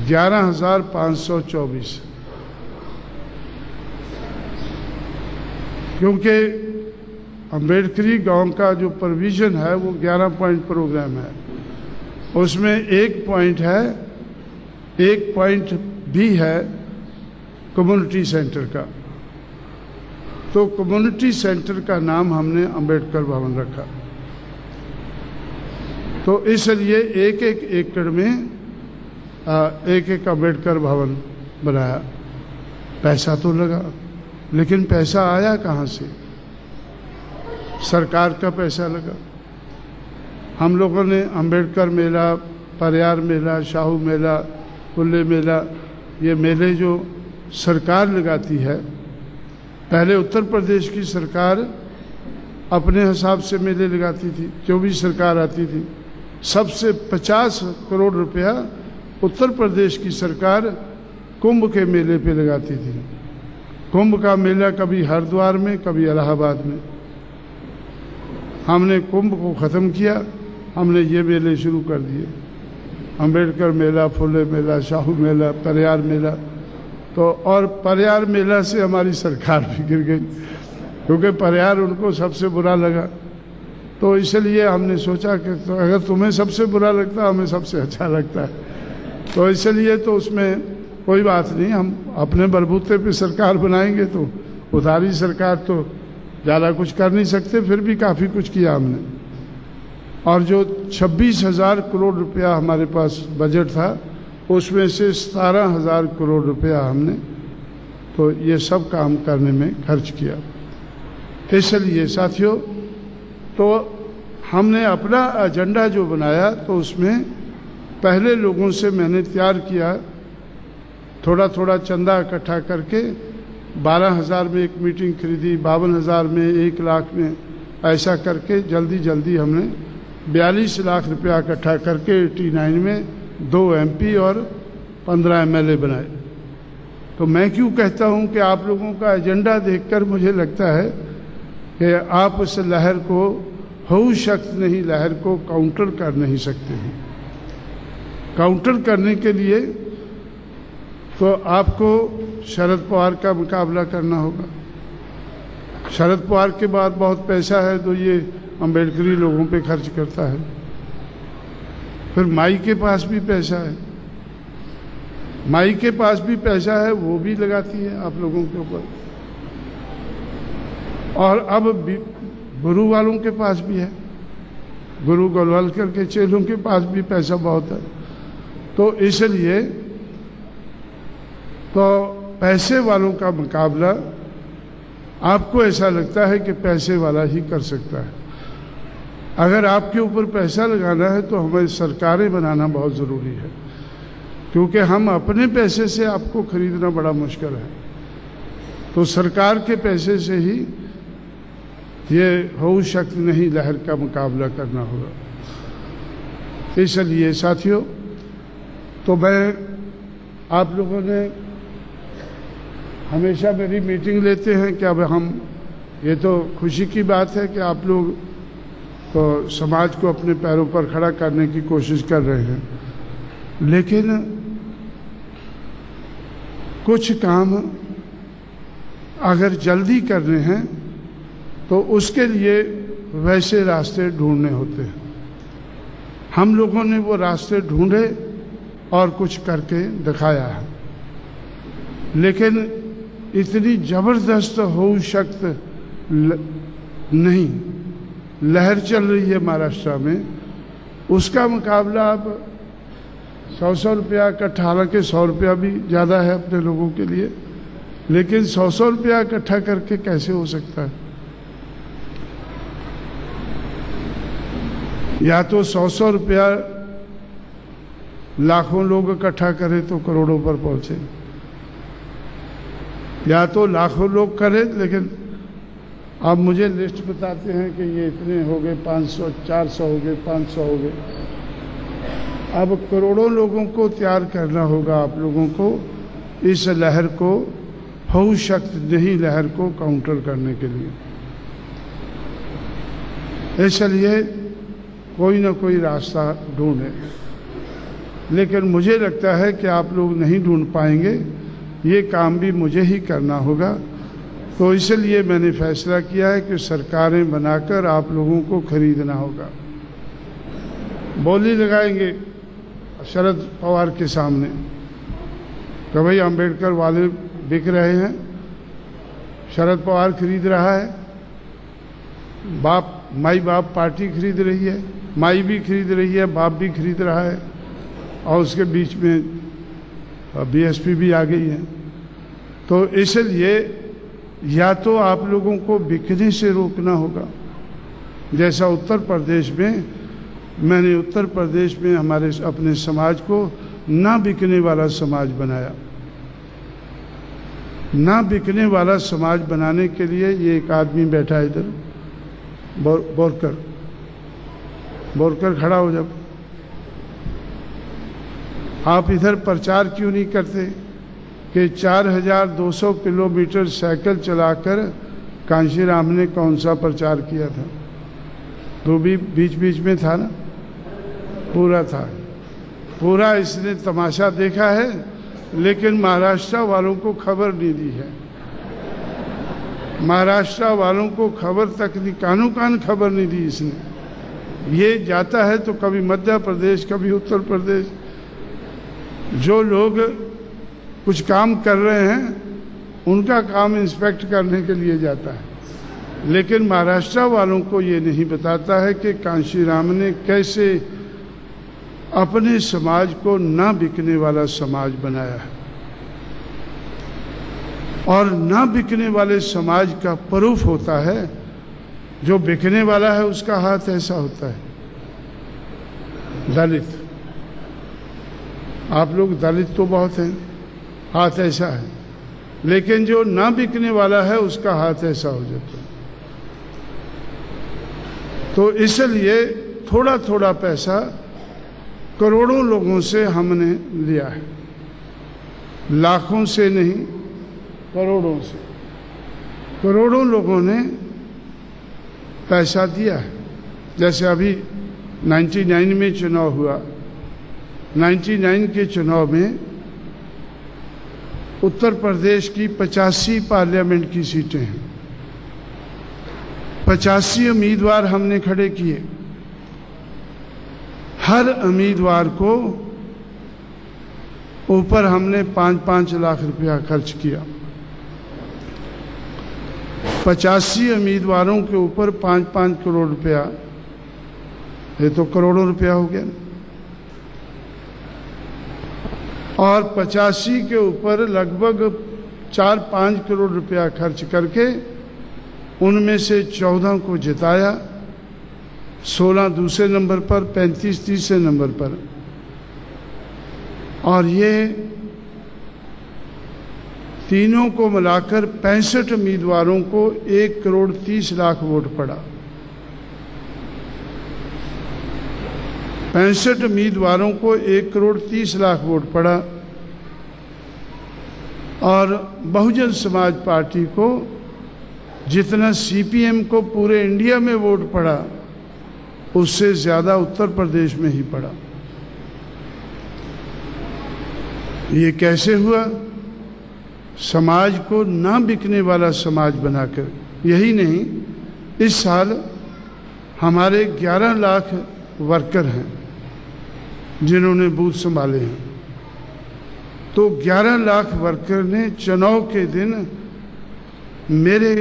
11,524, क्योंकि अम्बेडकरी गांव का जो प्रोविज़न है वो 11 पॉइंट प्रोग्राम है। उसमें एक पॉइंट भी है कम्युनिटी सेंटर का। तो कम्युनिटी सेंटर का नाम हमने अम्बेडकर भवन रखा। तो इसलिए एक एकड़ में एक अम्बेडकर भवन बनाया। पैसा तो लगा, लेकिन पैसा आया कहाँ से? सरकार का पैसा लगा। हम लोगों ने अम्बेडकर मेला, परियार मेला, शाहू मेला, फुल्ले मेला, ये मेले जो सरकार लगाती है। पहले उत्तर प्रदेश की सरकार अपने हिसाब से मेले लगाती थी, जो भी सरकार आती थी। सबसे 50 करोड़ रुपया उत्तर प्रदेश की सरकार कुंभ के मेले पे लगाती थी। कुंभ का मेला कभी हरिद्वार में, कभी इलाहाबाद में। हमने कुंभ को ख़त्म किया, हमने ये मेले शुरू कर दिए, अम्बेडकर मेला, फुले मेला, शाहू मेला, परियार मेला। तो और परियार मेला से हमारी सरकार भी गिर गई, क्योंकि परियार उनको सबसे बुरा लगा। तो इसलिए हमने सोचा कि तो अगर तुम्हें सबसे बुरा लगता है, हमें सबसे अच्छा लगता है, तो इसलिए तो उसमें कोई बात नहीं, हम अपने बलबूते पे सरकार बनाएंगे। तो उधारी सरकार तो ज़्यादा कुछ कर नहीं सकते, फिर भी काफ़ी कुछ किया हमने। और जो 26,000 करोड़ रुपया हमारे पास बजट था, उसमें से 17,000 करोड़ रुपया हमने तो ये सब काम करने में खर्च किया। इसलिए साथियों, तो हमने अपना एजेंडा जो बनाया, तो उसमें पहले लोगों से मैंने तैयार किया, थोड़ा थोड़ा चंदा इकट्ठा करके 12,000 में एक मीटिंग खरीदी, 52,000 में, 1 लाख में, ऐसा करके जल्दी जल्दी हमने 42 लाख रुपया इकट्ठा करके 89 में 2 MP और 15 MLA बनाए। तो मैं क्यों कहता हूं कि आप लोगों का एजेंडा देखकर मुझे लगता है कि आप उस लहर को, हऊ शख्स नहीं, लहर को काउंटर कर नहीं सकते हैं। काउंटर करने के लिए तो आपको शरद पवार का मुकाबला करना होगा। शरद पवार के बाद बहुत पैसा है तो ये अम्बेडकरी लोगों पे खर्च करता है। फिर माई के पास भी पैसा है, माई के पास भी पैसा है, वो भी लगाती है आप लोगों के ऊपर। और अब गुरु वालों के पास भी है, गुरु गोलवालकर के चेलों के पास भी पैसा बहुत है। तो इसलिए तो पैसे वालों का मुकाबला आपको ऐसा लगता है कि पैसे वाला ही कर सकता है। अगर आपके ऊपर पैसा लगाना है तो हमें सरकारें बनाना बहुत ज़रूरी है, क्योंकि हम अपने पैसे से आपको खरीदना बड़ा मुश्किल है। तो सरकार के पैसे से ही ये हऊ शख्स नहीं, लहर का मुकाबला करना होगा। इसलिए साथियों, तो मैं, आप लोगों ने हमेशा मेरी मीटिंग लेते हैं कि अब हम, ये तो खुशी की बात है कि आप लोग तो समाज को अपने पैरों पर खड़ा करने की कोशिश कर रहे हैं, लेकिन कुछ काम अगर जल्दी करने हैं तो उसके लिए वैसे रास्ते ढूंढने होते हैं। हम लोगों ने वो रास्ते ढूंढे और कुछ करके दिखाया है, लेकिन इतनी ज़बरदस्त हो शक्त नहीं, लहर चल रही है महाराष्ट्र में, उसका मुकाबला अब 100 रुपया इकट्ठा, हालांकि 100 रुपया भी ज़्यादा है अपने लोगों के लिए, लेकिन 100 रुपया इकट्ठा करके कैसे हो सकता है? या तो 100 रुपया लाखों लोग इकट्ठा करें तो करोड़ों पर पहुंचे, या तो लाखों लोग करें, लेकिन आप मुझे लिस्ट बताते हैं कि ये इतने हो गए, 500, 400 हो गए, 500 हो गए। अब करोड़ों लोगों को तैयार करना होगा आप लोगों को, इस लहर को, हऊ शक्त नहीं लहर को काउंटर करने के लिए। इसलिए कोई ना कोई रास्ता ढूंढे, लेकिन मुझे लगता है कि आप लोग नहीं ढूंढ पाएंगे, ये काम भी मुझे ही करना होगा। तो इसलिए मैंने फैसला किया है कि सरकारें बनाकर आप लोगों को खरीदना होगा। बोली लगाएंगे शरद पवार के सामने कि भाई अम्बेडकर वाले बिक रहे हैं, शरद पवार खरीद रहा है, बाप, माई बाप पार्टी खरीद रही है, माई भी खरीद रही है, बाप भी खरीद रहा है, और उसके बीच में BSP भी आ गई है। तो इसलिए या तो आप लोगों को बिकने से रोकना होगा, जैसा उत्तर प्रदेश में, मैंने उत्तर प्रदेश में हमारे अपने समाज को ना बिकने वाला समाज बनाया। ना बिकने वाला समाज बनाने के लिए ये एक आदमी बैठा है इधर, बोरकर खड़ा हो जब, आप इधर प्रचार क्यों नहीं करते कि 4200 किलोमीटर साइकिल चलाकर कांशीराम ने कौन सा प्रचार किया था? तो भी बीच बीच में था ना, पूरा था, पूरा इसने तमाशा देखा है, लेकिन महाराष्ट्र वालों को खबर नहीं दी है। महाराष्ट्र वालों को खबर तक नहीं, कानो कान खबर नहीं दी इसने। ये जाता है तो कभी मध्य प्रदेश, कभी उत्तर प्रदेश, जो लोग कुछ काम कर रहे हैं उनका काम इंस्पेक्ट करने के लिए जाता है, लेकिन महाराष्ट्र वालों को ये नहीं बताता है कि कांशीराम ने कैसे अपने समाज को ना बिकने वाला समाज बनाया है। और ना बिकने वाले समाज का प्रूफ होता है, जो बिकने वाला है उसका हाथ ऐसा होता है। दलित, आप लोग दलित तो बहुत हैं, हाथ ऐसा है, लेकिन जो ना बिकने वाला है उसका हाथ ऐसा हो जाता है। तो इसलिए थोड़ा थोड़ा पैसा करोड़ों लोगों से हमने लिया है, लाखों से नहीं, करोड़ों से। करोड़ों लोगों ने पैसा दिया है। जैसे अभी 99 में चुनाव हुआ, 99 के चुनाव में उत्तर प्रदेश की 85 पार्लियामेंट की सीटें हैं, 85 उम्मीदवार हमने खड़े किए। हर उम्मीदवार को ऊपर हमने 5-5 लाख रुपया खर्च किया। 85 उम्मीदवारों के ऊपर 5-5 करोड़ रुपया, ये तो करोड़ों रुपया हो गया। और 85 के ऊपर लगभग 4-5 करोड़ रुपया खर्च करके उनमें से 14 को जिताया, 16 दूसरे नंबर पर, 35 तीसरे नंबर पर। और ये तीनों को मिलाकर 65 उम्मीदवारों को 1 करोड़ 30 लाख वोट पड़ा। 65 उम्मीदवारों को 1 करोड़ 30 लाख वोट पड़ा। और बहुजन समाज पार्टी को जितना सीपीएम को पूरे इंडिया में वोट पड़ा, उससे ज्यादा उत्तर प्रदेश में ही पड़ा। ये कैसे हुआ? समाज को ना बिकने वाला समाज बनाकर। यही नहीं, इस साल हमारे 11 लाख वर्कर हैं जिन्होंने बूथ संभाले हैं। तो 11 लाख वर्कर ने चुनाव के दिन मेरे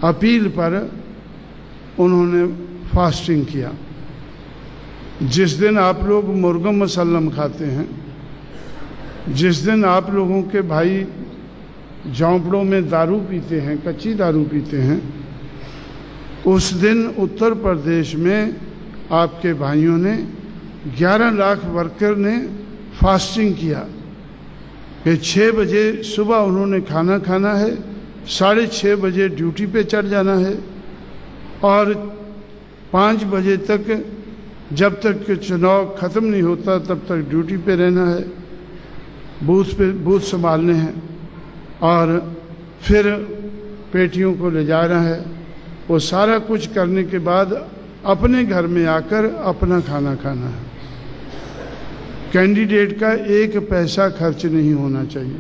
अपील पर उन्होंने फास्टिंग किया। जिस दिन आप लोग मुर्गा मसल्लम खाते हैं, जिस दिन आप लोगों के भाई झोंपड़ों में दारू पीते हैं, कच्ची दारू पीते हैं, उस दिन उत्तर प्रदेश में आपके भाइयों ने 11 लाख वर्कर ने फास्टिंग किया कि 6 बजे सुबह उन्होंने खाना खाना है, 6:30 बजे ड्यूटी पे चढ़ जाना है और 5 बजे तक, जब तक कि चुनाव ख़त्म नहीं होता तब तक ड्यूटी पे रहना है, बूथ संभालने हैं और फिर पेटियों को ले जाना है। वो सारा कुछ करने के बाद अपने घर में आकर अपना खाना खाना है। कैंडिडेट का 1 पैसा खर्च नहीं होना चाहिए।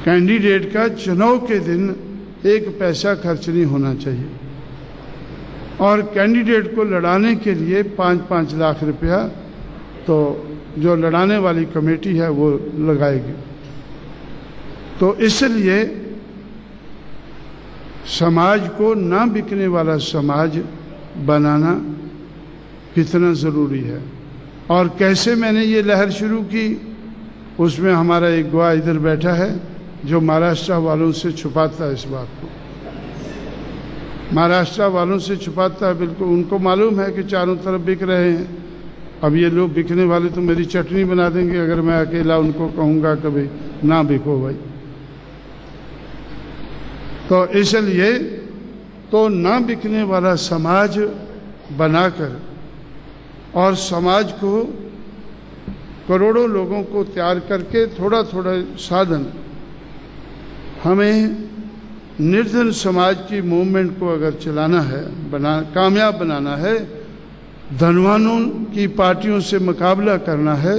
कैंडिडेट का चुनाव के दिन 1 पैसा खर्च नहीं होना चाहिए। और कैंडिडेट को लड़ाने के लिए 5-5 लाख रुपया तो जो लड़ाने वाली कमेटी है वो लगाएगी। तो इसलिए समाज को ना बिकने वाला समाज बनाना कितना ज़रूरी है। और कैसे मैंने ये लहर शुरू की, उसमें हमारा एक गवाह इधर बैठा है जो महाराष्ट्र वालों से छुपाता है इस बात को। महाराष्ट्र वालों से छुपाता है, बिल्कुल उनको मालूम है कि चारों तरफ बिक रहे हैं। अब ये लोग बिकने वाले तो मेरी चटनी बना देंगे अगर मैं अकेला उनको कहूँगा कभी ना बिको भाई। तो इसलिए तो ना बिकने वाला समाज बनाकर और समाज को करोड़ों लोगों को तैयार करके थोड़ा थोड़ा साधन, हमें निर्धन समाज की मूवमेंट को अगर चलाना है, कामयाब बनाना है, धनवानों की पार्टियों से मुकाबला करना है,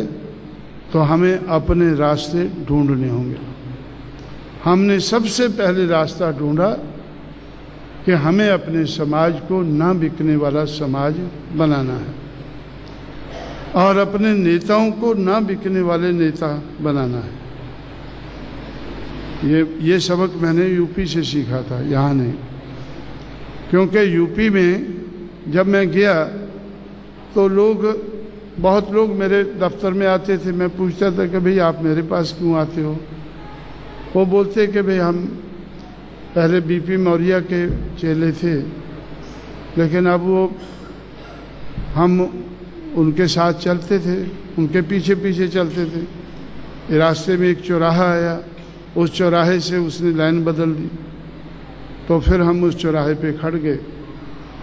तो हमें अपने रास्ते ढूंढने होंगे। हमने सबसे पहले रास्ता ढूंढा कि हमें अपने समाज को ना बिकने वाला समाज बनाना है और अपने नेताओं को ना बिकने वाले नेता बनाना है। ये सबक मैंने यूपी से सीखा था, यहाँ नहीं। क्योंकि यूपी में जब मैं गया तो बहुत लोग मेरे दफ्तर में आते थे। मैं पूछता था कि भाई आप मेरे पास क्यों आते हो? वो बोलते कि भाई हम पहले बीपी मौर्य के चेले थे, लेकिन अब हम उनके साथ चलते थे, उनके पीछे पीछे चलते थे। रास्ते में एक चौराहा आया, उस चौराहे से उसने लाइन बदल दी, तो फिर हम उस चौराहे पे खड़ गए,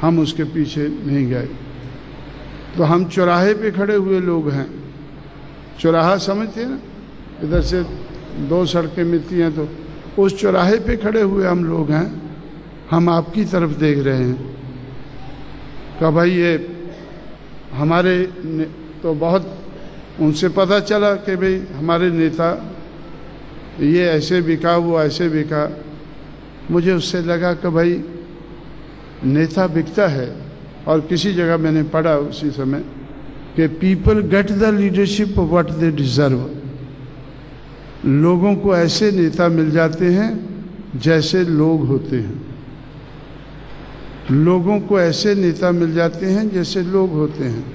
हम उसके पीछे नहीं गए। तो हम चौराहे पे खड़े हुए लोग हैं। चौराहा समझते हैं ना, इधर से दो सड़कें मिलती हैं, तो उस चौराहे पे खड़े हुए हम लोग हैं। हम आपकी तरफ देख रहे हैं। तो भाई ये हमारे तो बहुत उनसे पता चला कि भाई हमारे नेता ये ऐसे बिका, वो ऐसे बिका। मुझे उससे लगा कि भाई नेता बिकता है। और किसी जगह मैंने पढ़ा उसी समय कि people get the leadership what they deserve. लोगों को ऐसे नेता मिल जाते हैं जैसे लोग होते हैं। लोगों को ऐसे नेता मिल जाते हैं जैसे लोग होते हैं।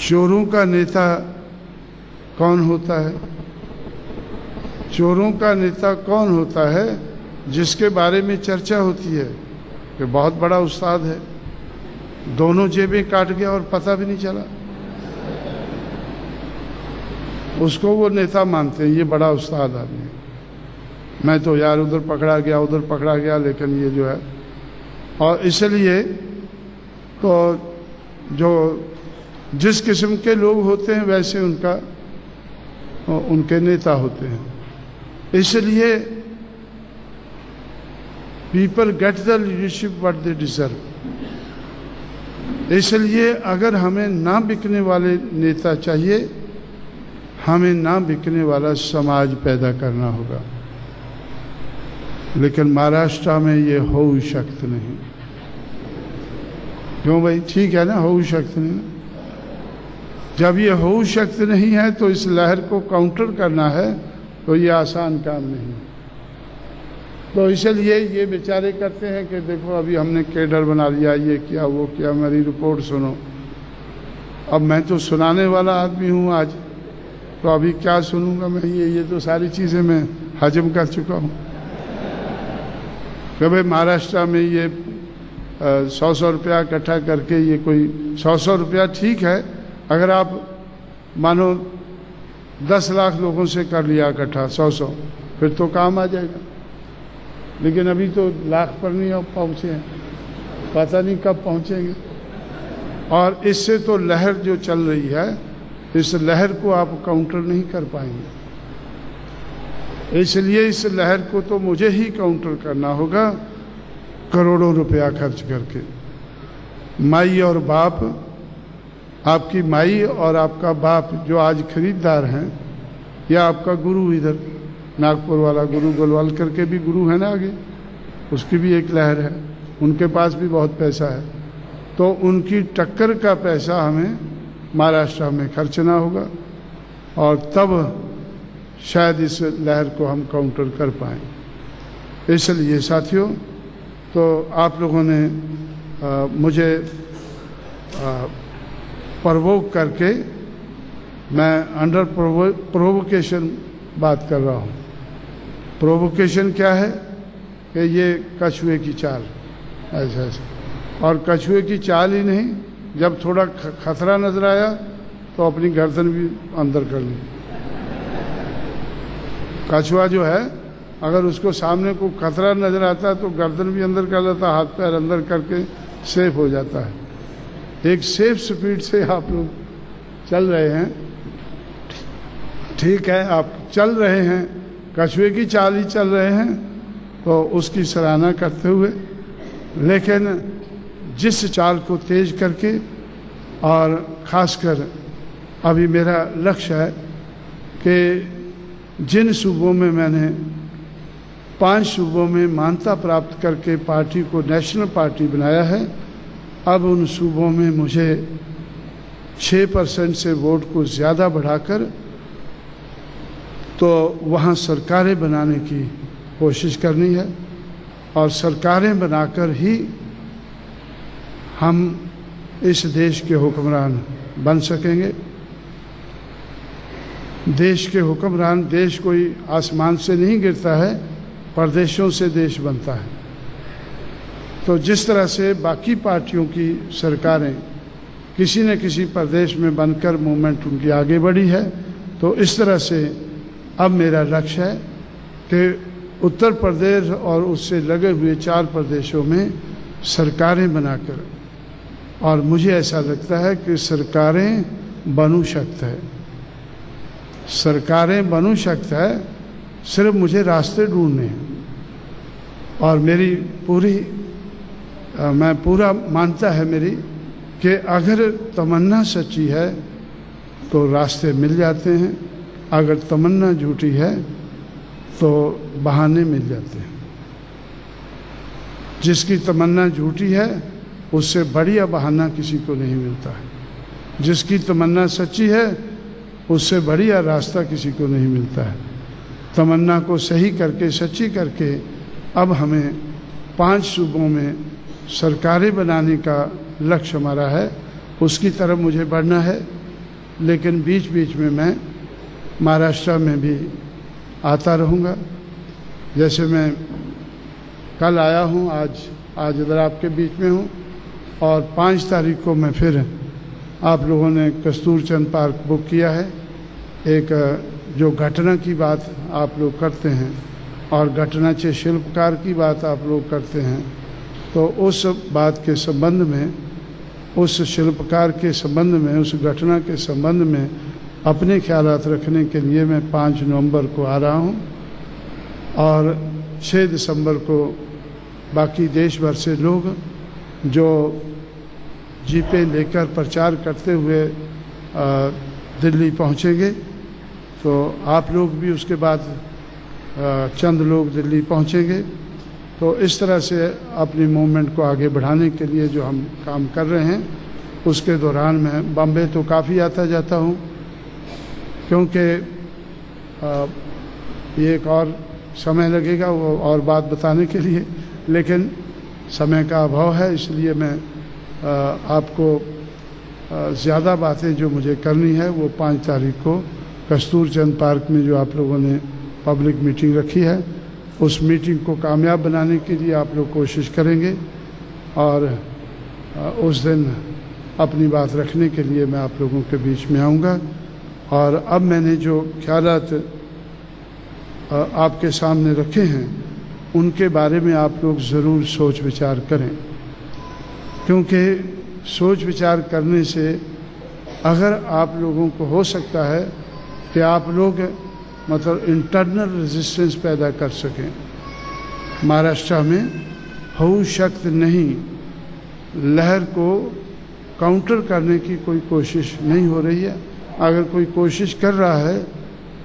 चोरों का नेता कौन होता है? चोरों का नेता कौन होता है? जिसके बारे में चर्चा होती है कि बहुत बड़ा उस्ताद है, दोनों जेबें काट गया और पता भी नहीं चला। उसको वो नेता मानते हैं, ये बड़ा उस्ताद आदमी है। मैं तो यार उधर पकड़ा गया, उधर पकड़ा गया, लेकिन ये जो है। और इसलिए तो जो जिस किस्म के लोग होते हैं वैसे उनके नेता होते हैं। इसलिए people get the leadership what they deserve. इसलिए अगर हमें ना बिकने वाले नेता चाहिए, हमें ना बिकने वाला समाज पैदा करना होगा। लेकिन महाराष्ट्र में ये हो शक्त नहीं। क्यों भाई? ठीक है ना, हो शक्त नहीं। जब ये हो शक्त नहीं है तो इस लहर को काउंटर करना है, तो ये आसान काम नहीं। तो इसलिए ये बेचारे करते हैं कि देखो अभी हमने केडर बना लिया, ये किया, वो किया, मेरी रिपोर्ट सुनो। अब मैं तो सुनाने वाला आदमी हूँ आज, तो अभी क्या सुनूंगा मैं? ये तो सारी चीज़ें मैं हजम कर चुका हूँ। कि भाई महाराष्ट्र में ये 100 रुपया इकट्ठा करके, ये कोई 100 रुपया ठीक है। अगर आप मानो 10 लाख लोगों से कर लिया इकट्ठा 100, फिर तो काम आ जाएगा। लेकिन अभी तो लाख पर नहीं पहुँचे हैं, पता नहीं कब पहुँचेंगे। और इससे तो लहर जो चल रही है, इस लहर को आप काउंटर नहीं कर पाएंगे। इसलिए इस लहर को तो मुझे ही काउंटर करना होगा, करोड़ों रुपया खर्च करके। माई और बाप, आपकी माई और आपका बाप जो आज खरीदार हैं, या आपका गुरु, इधर नागपुर वाला गुरु गोलवालकर के भी गुरु है ना आगे, उसकी भी एक लहर है, उनके पास भी बहुत पैसा है। तो उनकी टक्कर का पैसा हमें महाराष्ट्र में खर्चना होगा, और तब शायद इस लहर को हम काउंटर कर पाएँ। इसलिए साथियों, तो आप लोगों ने मुझे प्रवोक करके, मैं अंडर प्रोवोकेशन बात कर रहा हूँ। प्रोवोकेशन क्या है? कि ये कछुए की चाल, ऐसा ऐसा। और कछुए की चाल ही नहीं, जब थोड़ा खतरा नजर आया तो अपनी गर्दन भी अंदर कर ली। कछुआ जो है, अगर उसको सामने को खतरा नजर आता है तो गर्दन भी अंदर कर लेता, हाथ पैर अंदर करके सेफ हो जाता है। एक सेफ स्पीड से आप लोग चल रहे हैं, ठीक है, आप चल रहे हैं, कछुए की चाल ही चल रहे हैं, तो उसकी सराहना करते हुए। लेकिन जिस चाल को तेज करके, और ख़ासकर अभी मेरा लक्ष्य है कि जिन सूबों में मैंने 5 सूबों में मान्यता प्राप्त करके पार्टी को नेशनल पार्टी बनाया है। अब उन सूबों में मुझे 6% से वोट को ज़्यादा बढ़ाकर तो वहाँ सरकारें बनाने की कोशिश करनी है, और सरकारें बनाकर ही हम इस देश के हुक्मरान बन सकेंगे। देश के हुक्मरान, देश कोई आसमान से नहीं गिरता है, प्रदेशों से देश बनता है। तो जिस तरह से बाकी पार्टियों की सरकारें किसी न किसी प्रदेश में बनकर मूवमेंट उनकी आगे बढ़ी है, तो इस तरह से अब मेरा लक्ष्य है कि उत्तर प्रदेश और उससे लगे हुए 4 प्रदेशों में सरकारें बनाकर, और मुझे ऐसा लगता है कि सरकारें बनू शक्त है, सरकारें बनू शक्त है, सिर्फ मुझे रास्ते ढूंढने हैं। और मेरी पूरा मानता है मेरी कि अगर तमन्ना सच्ची है तो रास्ते मिल जाते हैं, अगर तमन्ना झूठी है तो बहाने मिल जाते हैं। जिसकी तमन्ना झूठी है उससे बढ़िया बहाना किसी को नहीं मिलता है, जिसकी तमन्ना सच्ची है उससे बढ़िया रास्ता किसी को नहीं मिलता है। तमन्ना को सही करके, सच्ची करके अब हमें 5 सूबों में सरकारें बनाने का लक्ष्य हमारा है, उसकी तरफ मुझे बढ़ना है। लेकिन बीच बीच में मैं महाराष्ट्र में भी आता रहूँगा। जैसे मैं कल आया हूँ, आज इधर आपके बीच में हूँ, और 5 तारीख को मैं फिर, आप लोगों ने कस्तूरचंद पार्क बुक किया है। एक जो घटना की बात आप लोग करते हैं और घटनाचे शिल्पकार की बात आप लोग करते हैं, तो उस बात के संबंध में, उस शिल्पकार के संबंध में, उस घटना के संबंध में अपने ख्यालात रखने के लिए मैं 5 नवंबर को आ रहा हूँ, और 6 दिसंबर को बाकी देश भर से लोग जो जीपे लेकर प्रचार करते हुए दिल्ली पहुँचेंगे, तो आप लोग भी उसके बाद चंद लोग दिल्ली पहुँचेंगे। तो इस तरह से अपनी मूवमेंट को आगे बढ़ाने के लिए जो हम काम कर रहे हैं, उसके दौरान मैं बॉम्बे तो काफ़ी आता जाता हूँ, क्योंकि ये एक और समय लगेगा वो और बात बताने के लिए, लेकिन समय का अभाव है, इसलिए मैं आपको ज़्यादा बातें जो मुझे करनी है वो 5 तारीख को कस्तूरचंद पार्क में जो आप लोगों ने पब्लिक मीटिंग रखी है, उस मीटिंग को कामयाब बनाने के लिए आप लोग कोशिश करेंगे, और उस दिन अपनी बात रखने के लिए मैं आप लोगों के बीच में आऊँगा। और अब मैंने जो ख्यालात आपके सामने रखे हैं, उनके बारे में आप लोग ज़रूर सोच विचार करें, क्योंकि सोच विचार करने से अगर आप लोगों को हो सकता है कि आप लोग मतलब इंटरनल रेजिस्टेंस पैदा कर सकें। महाराष्ट्र में हो शक्त नहीं, लहर को काउंटर करने की कोई कोशिश नहीं हो रही है। अगर कोई कोशिश कर रहा है,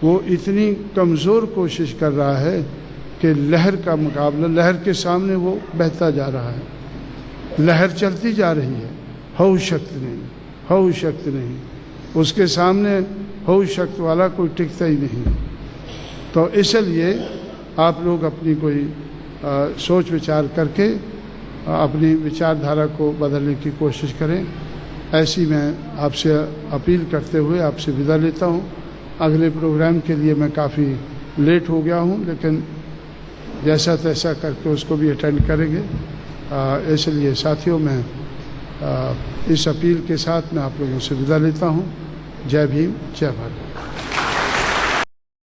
वो इतनी कमज़ोर कोशिश कर रहा है कि लहर का मुकाबला, लहर के सामने वो बहता जा रहा है, लहर चलती जा रही है, हो शक्त नहीं, हो शक्त नहीं, उसके सामने हो शक्त वाला कोई टिकता ही नहीं। तो इसलिए आप लोग अपनी कोई सोच विचार करके अपनी विचारधारा को बदलने की कोशिश करें, ऐसी मैं आपसे अपील करते हुए आपसे विदा लेता हूँ। अगले प्रोग्राम के लिए मैं काफ़ी लेट हो गया हूँ, लेकिन जैसा तैसा करके उसको भी अटेंड करेंगे। इसलिए साथियों, मैं इस अपील के साथ मैं आप लोगों से विदा लेता हूँ। जय भीम, जय भारत।